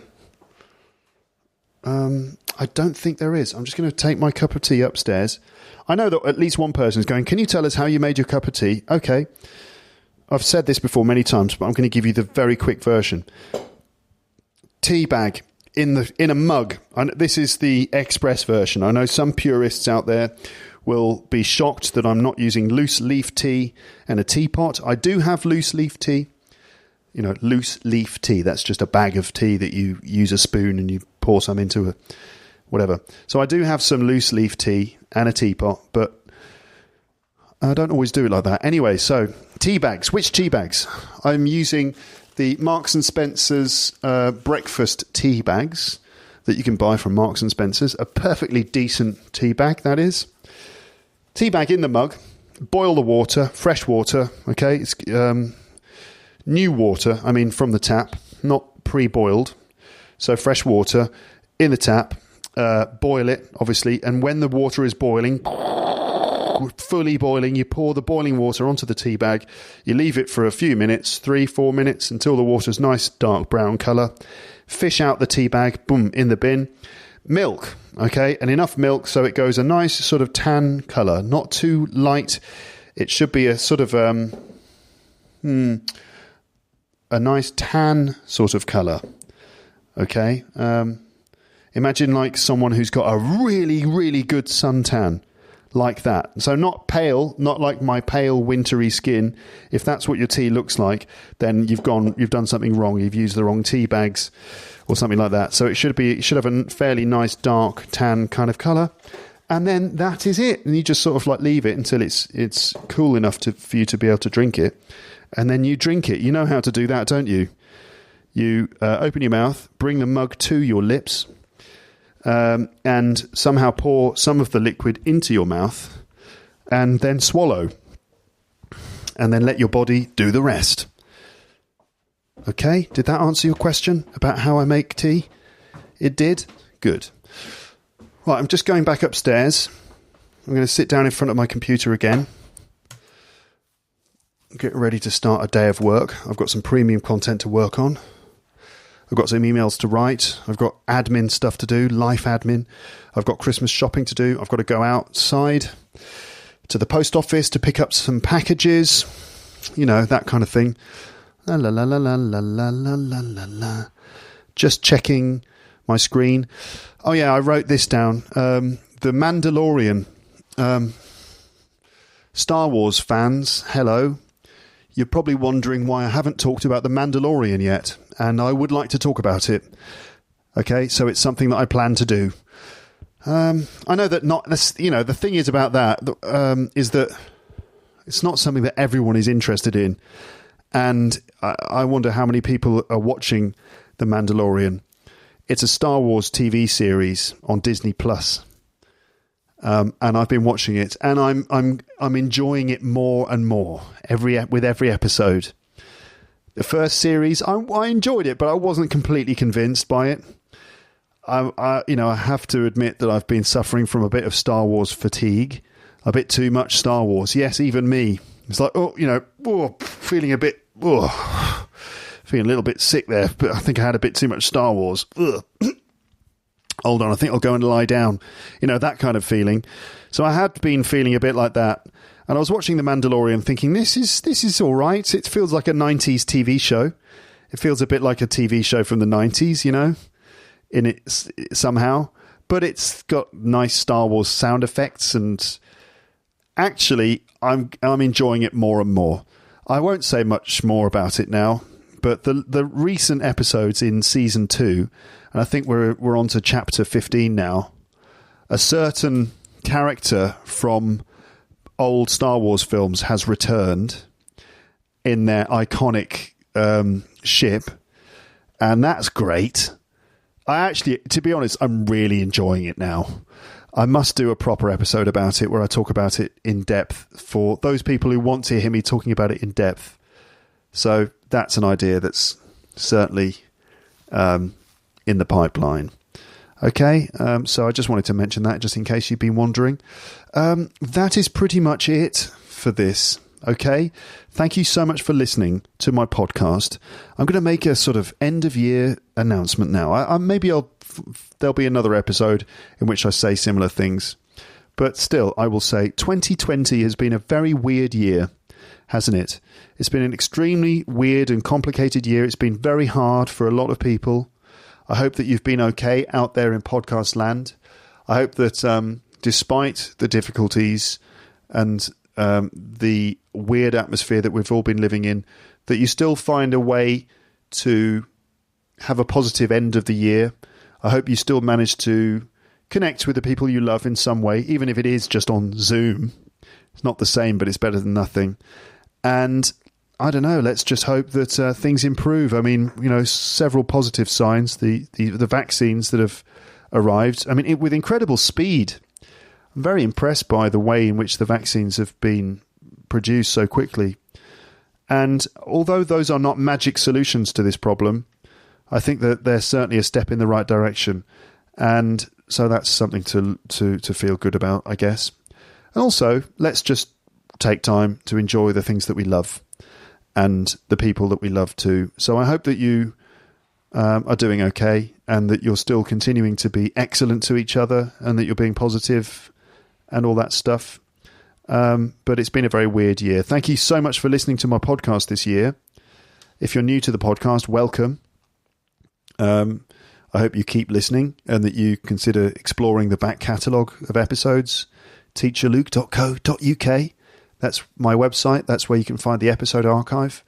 I don't think there is. I'm just going to take my cup of tea upstairs. I know that at least one person is going, can you tell us how you made your cup of tea? Okay. I've said this before many times, but I'm going to give you the very quick version. tea bag in a mug. And this is the express version. I know some purists out there will be shocked that I'm not using loose leaf tea and a teapot. I do have loose leaf tea. You know, loose leaf tea. That's just a bag of tea that you use a spoon and you pour some into a whatever. So I do have some loose leaf tea and a teapot, but I don't always do it like that. Anyway, so tea bags. Which tea bags? I'm using the Marks and Spencer's breakfast tea bags that you can buy from Marks and Spencer's. A perfectly decent tea bag, that is. Tea bag in the mug. Boil the water, fresh water. Okay, it's new water. I mean, from the tap, not pre-boiled. So fresh water in the tap. Boil it, obviously, and when the water is boiling, fully boiling, you pour the boiling water onto the tea bag. You leave it for a few minutes, 3-4 minutes, until the water's nice dark brown colour. Fish out the tea bag, boom, in the bin. Milk, okay, and enough milk so it goes a nice sort of tan colour, not too light. It should be a sort of a nice tan sort of colour, okay. Imagine like someone who's got a really, really good suntan, like that. So not pale, not like my pale wintry skin. If that's what your tea looks like, then you've done something wrong. You've used the wrong tea bags or something like that. So it should have a fairly nice dark tan kind of colour. And then that is it. And you just sort of like leave it until it's cool enough for you to be able to drink it. And then you drink it. You know how to do that, don't you? You open your mouth, bring the mug to your lips, and somehow pour some of the liquid into your mouth and then swallow. And then let your body do the rest. Okay, did that answer your question about how I make tea? It did? Good. Right, I'm just going back upstairs. I'm going to sit down in front of my computer again. Get ready to start a day of work. I've got some premium content to work on. I've got some emails to write. I've got admin stuff to do, life admin. I've got Christmas shopping to do. I've got to go outside to the post office to pick up some packages. You know, that kind of thing. La la la la la la la la la la. Just checking my screen. Oh yeah, I wrote this down. The Mandalorian. Star Wars fans, hello. You're probably wondering why I haven't talked about The Mandalorian yet, and I would like to talk about it. Okay, so it's something that I plan to do. I know that the thing is about that is that it's not something that everyone is interested in, and I wonder how many people are watching The Mandalorian. It's a Star Wars TV series on Disney Plus. And I've been watching it, and I'm enjoying it more and more with every episode. The first series, I enjoyed it, but I wasn't completely convinced by it. I have to admit that I've been suffering from a bit of Star Wars fatigue, a bit too much Star Wars. Yes, even me. It's like feeling a little bit sick there, but I think I had a bit too much Star Wars. Hold on, I think I'll go and lie down. You know, that kind of feeling. So I had been feeling a bit like that. And I was watching The Mandalorian thinking, this is all right. It feels like a 90s TV show. It feels a bit like a TV show from the 90s, you know, in it somehow. But it's got nice Star Wars sound effects. And actually, I'm enjoying it more and more. I won't say much more about it now. But the recent episodes in season 2, and I think we're on to chapter 15 now, a certain character from old Star Wars films has returned in their iconic ship, and that's great. To be honest, I'm really enjoying it now. I must do a proper episode about it where I talk about it in depth for those people who want to hear me talking about it in depth. So that's an idea that's certainly in the pipeline. Okay, so I just wanted to mention that just in case you've been wondering. That is pretty much it for this. Okay, thank you so much for listening to my podcast. I'm going to make a sort of end of year announcement now. There'll be another episode in which I say similar things, but still, I will say 2020 has been a very weird year, hasn't it? It's been an extremely weird and complicated year. It's been very hard for a lot of people. I hope that you've been okay out there in podcast land. I hope that despite the difficulties and the weird atmosphere that we've all been living in, that you still find a way to have a positive end of the year. I hope you still manage to connect with the people you love in some way, even if it is just on Zoom. It's not the same, but it's better than nothing. And I don't know, let's just hope that things improve. I mean, several positive signs, the vaccines that have arrived, I mean, with incredible speed. I'm very impressed by the way in which the vaccines have been produced so quickly. And although those are not magic solutions to this problem, I think that they're certainly a step in the right direction. And so that's something to feel good about, I guess. And also, let's just take time to enjoy the things that we love and the people that we love too. So I hope that you are doing okay and that you're still continuing to be excellent to each other and that you're being positive and all that stuff. But it's been a very weird year. Thank you so much for listening to my podcast this year. If you're new to the podcast, welcome. I hope you keep listening and that you consider exploring the back catalogue of episodes. teacherluke.co.uk. That's my website. That's where you can find the episode archive.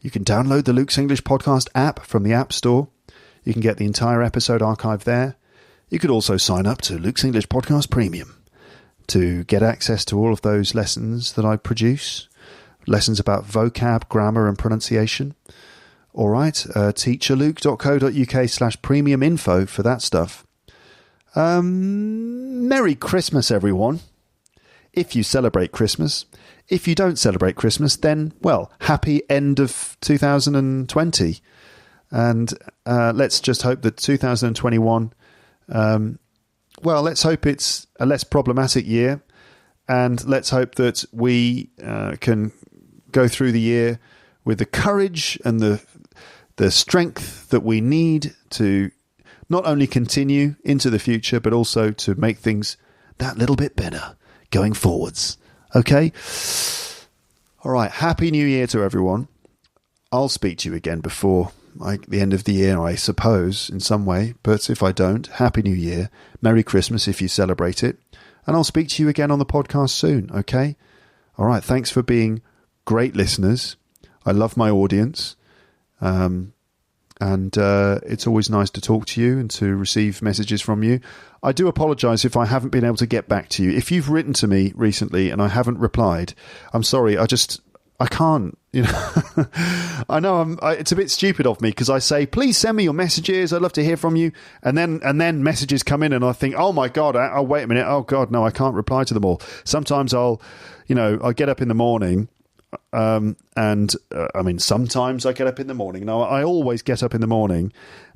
You can download the Luke's English Podcast app from the App Store. You can get the entire episode archive there. You could also sign up to Luke's English Podcast Premium to get access to all of those lessons that I produce. Lessons about vocab, grammar and pronunciation. All right, teacherluke.co.uk/premium info for that stuff. Merry Christmas, everyone. If you celebrate Christmas. If you don't celebrate Christmas, then, well, happy end of 2020. And let's just hope that 2021, let's hope it's a less problematic year. And let's hope that we can go through the year with the courage and the strength that we need to not only continue into the future, but also to make things that little bit better going forwards. Okay? All right. Happy New Year to everyone. I'll speak to you again before the end of the year, I suppose, in some way. But if I don't, Happy New Year. Merry Christmas if you celebrate it. And I'll speak to you again on the podcast soon. Okay? All right. Thanks for being great listeners. I love my audience. And it's always nice to talk to you and to receive messages from you. I do apologise if I haven't been able to get back to you. If you've written to me recently and I haven't replied, I'm sorry. I can't. I know it's a bit stupid of me because I say, please send me your messages. I'd love to hear from you. And then messages come in and I think, oh my God, I'll wait a minute. Oh God, no, I can't reply to them all. Sometimes I'll get up in the morning. Sometimes I get up in the morning. Now, I always get up in the morning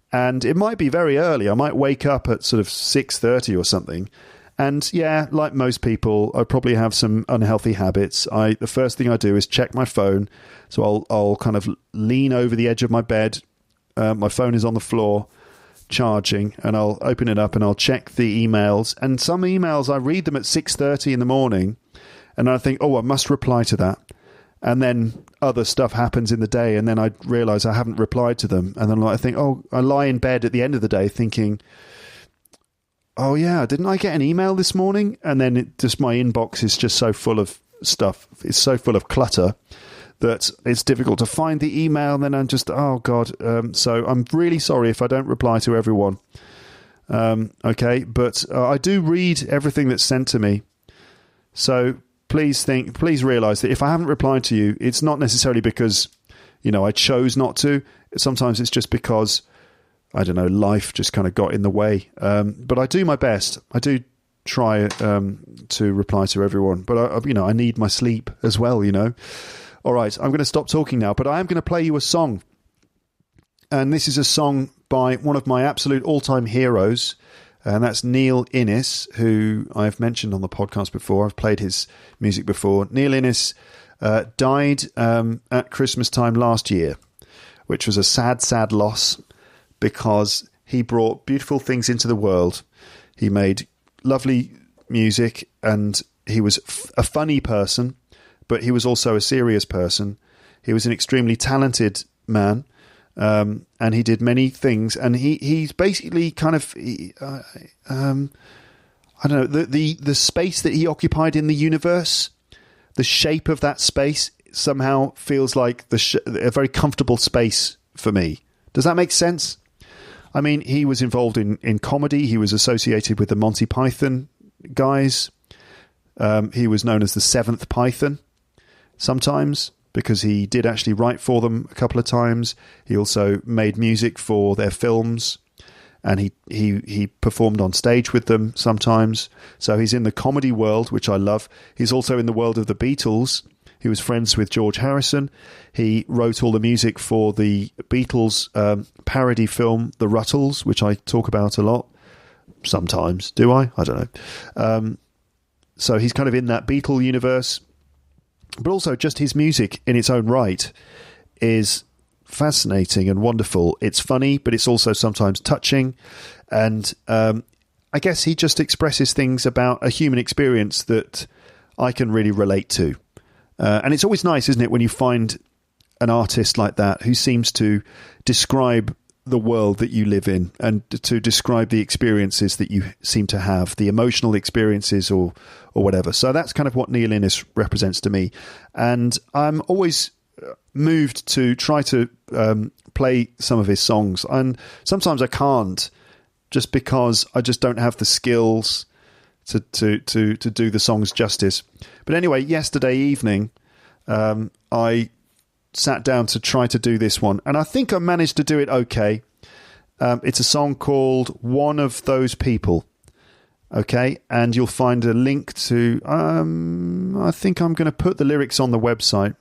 and it might be very early. I might wake up at sort of 6:30 or something. And yeah, like most people, I probably have some unhealthy habits. The first thing I do is check my phone. So I'll kind of lean over the edge of my bed. My phone is on the floor charging and I'll open it up and I'll check the emails. And some emails, I read them at 6:30 in the morning and I think, oh, I must reply to that. And then other stuff happens in the day and then I realise I haven't replied to them. And then I think, I lie in bed at the end of the day thinking, oh yeah, didn't I get an email this morning? And then my inbox is just so full of stuff. It's so full of clutter that it's difficult to find the email. And then I'm just, oh God. So I'm really sorry if I don't reply to everyone. Okay. But I do read everything that's sent to me. So please realise that if I haven't replied to you, it's not necessarily because, I chose not to. Sometimes it's just because, I don't know, life just kind of got in the way. But I do my best. I do try to reply to everyone. But, I need my sleep as well, All right, I'm going to stop talking now, but I am going to play you a song. And this is a song by one of my absolute all-time heroes, and that's Neil Innes, who I've mentioned on the podcast before. I've played his music before. Neil Innes died at Christmas time last year, which was a sad, sad loss because he brought beautiful things into the world. He made lovely music and he was a funny person, but he was also a serious person. He was an extremely talented man and he did many things. And he's basically kind of, I don't know, the space that he occupied in the universe, the shape of that space somehow feels like a very comfortable space for me. Does that make sense? I mean, he was involved in comedy. He was associated with the Monty Python guys. He was known as the Seventh Python sometimes because he did actually write for them a couple of times. He also made music for their films. And he performed on stage with them sometimes. So he's in the comedy world, which I love. He's also in the world of the Beatles. He was friends with George Harrison. He wrote all the music for the Beatles parody film, The Ruttles, which I talk about a lot. Sometimes. Do I? I don't know. So he's kind of in that Beatle universe. But also just his music in its own right is fascinating and wonderful. It's funny, but it's also sometimes touching. And I guess he just expresses things about a human experience that I can really relate to. And it's always nice, isn't it, when you find an artist like that who seems to describe the world that you live in and to describe the experiences that you seem to have, the emotional experiences or whatever. So that's kind of what Neil Innes represents to me. And I'm always moved to try to play some of his songs, and sometimes I can't, just because I just don't have the skills to do the songs justice. But anyway, yesterday evening I sat down to try to do this one, and I think I managed to do it okay. It's a song called One of Those People. Okay, and you'll find a link to I think I'm going to put the lyrics on the website.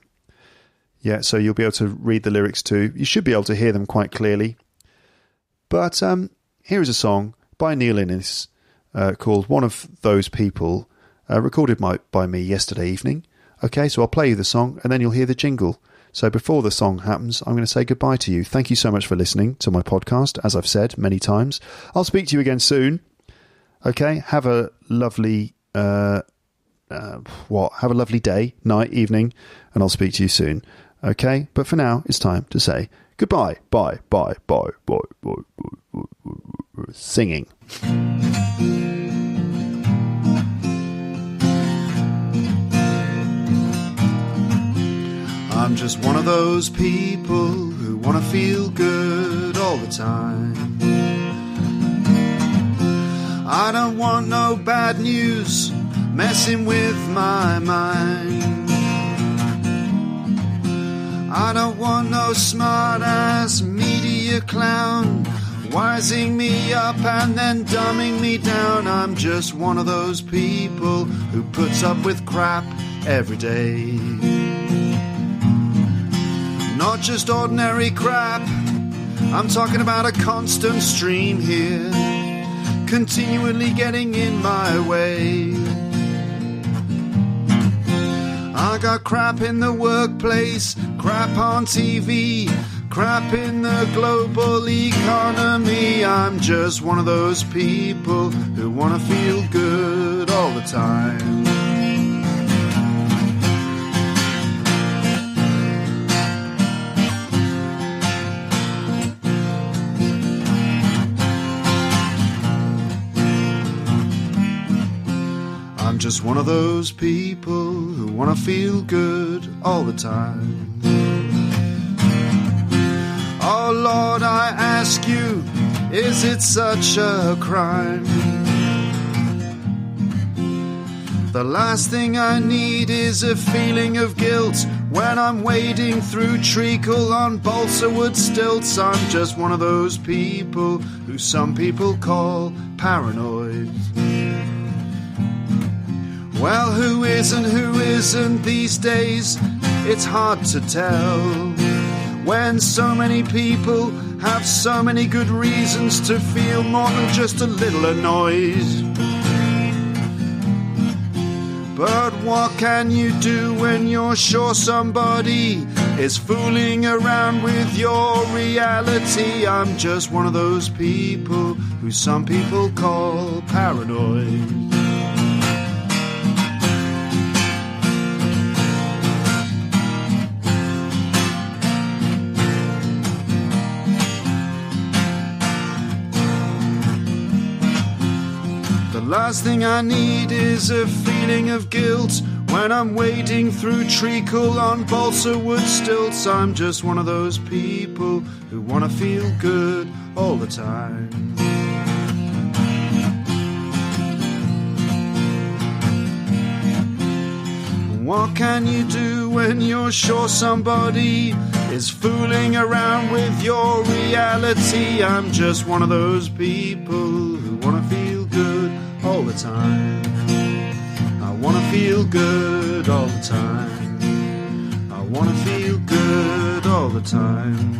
Yeah, so you'll be able to read the lyrics too. You should be able to hear them quite clearly. But here is a song by Neil Innes called One of Those People, recorded by me yesterday evening. Okay, so I'll play you the song and then you'll hear the jingle. So before the song happens, I'm going to say goodbye to you. Thank you so much for listening to my podcast, as I've said many times. I'll speak to you again soon. Okay, have a lovely... have a lovely day, night, evening, and I'll speak to you soon. Okay, but for now, it's time to say goodbye. Bye, bye, bye, bye, bye, bye, bye. Singing. I'm just one of those people who want to feel good all the time. I don't want no bad news messing with my mind. I don't want no smart-ass media clown wising me up and then dumbing me down. I'm just one of those people who puts up with crap every day. Not just ordinary crap, I'm talking about a constant stream here, continually getting in my way. I got crap in the workplace, crap on TV, crap in the global economy. I'm just one of those people who want to feel good all the time. I'm just one of those people who want to feel good all the time. Oh Lord, I ask you, is it such a crime? The last thing I need is a feeling of guilt when I'm wading through treacle on balsa wood stilts. I'm just one of those people who some people call paranoid. Well, who isn't these days? It's hard to tell, when so many people have so many good reasons to feel more than just a little annoyed. But what can you do when you're sure somebody is fooling around with your reality? I'm just one of those people who some people call paranoid. last thing I need is a feeling of guilt when I'm wading through treacle on balsa wood stilts. I'm just one of those people who want to feel good all the time. What can you do when you're sure somebody is fooling around with your reality? I'm just one of those people who want to feel good all the time. I want to feel good all the time. I want to feel good all the time.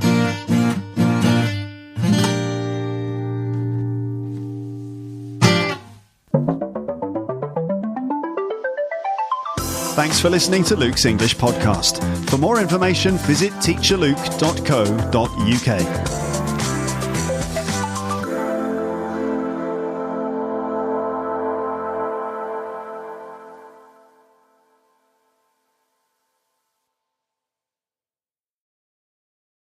Thanks for listening to Luke's English podcast. For more information, visit teacherluke.co.uk.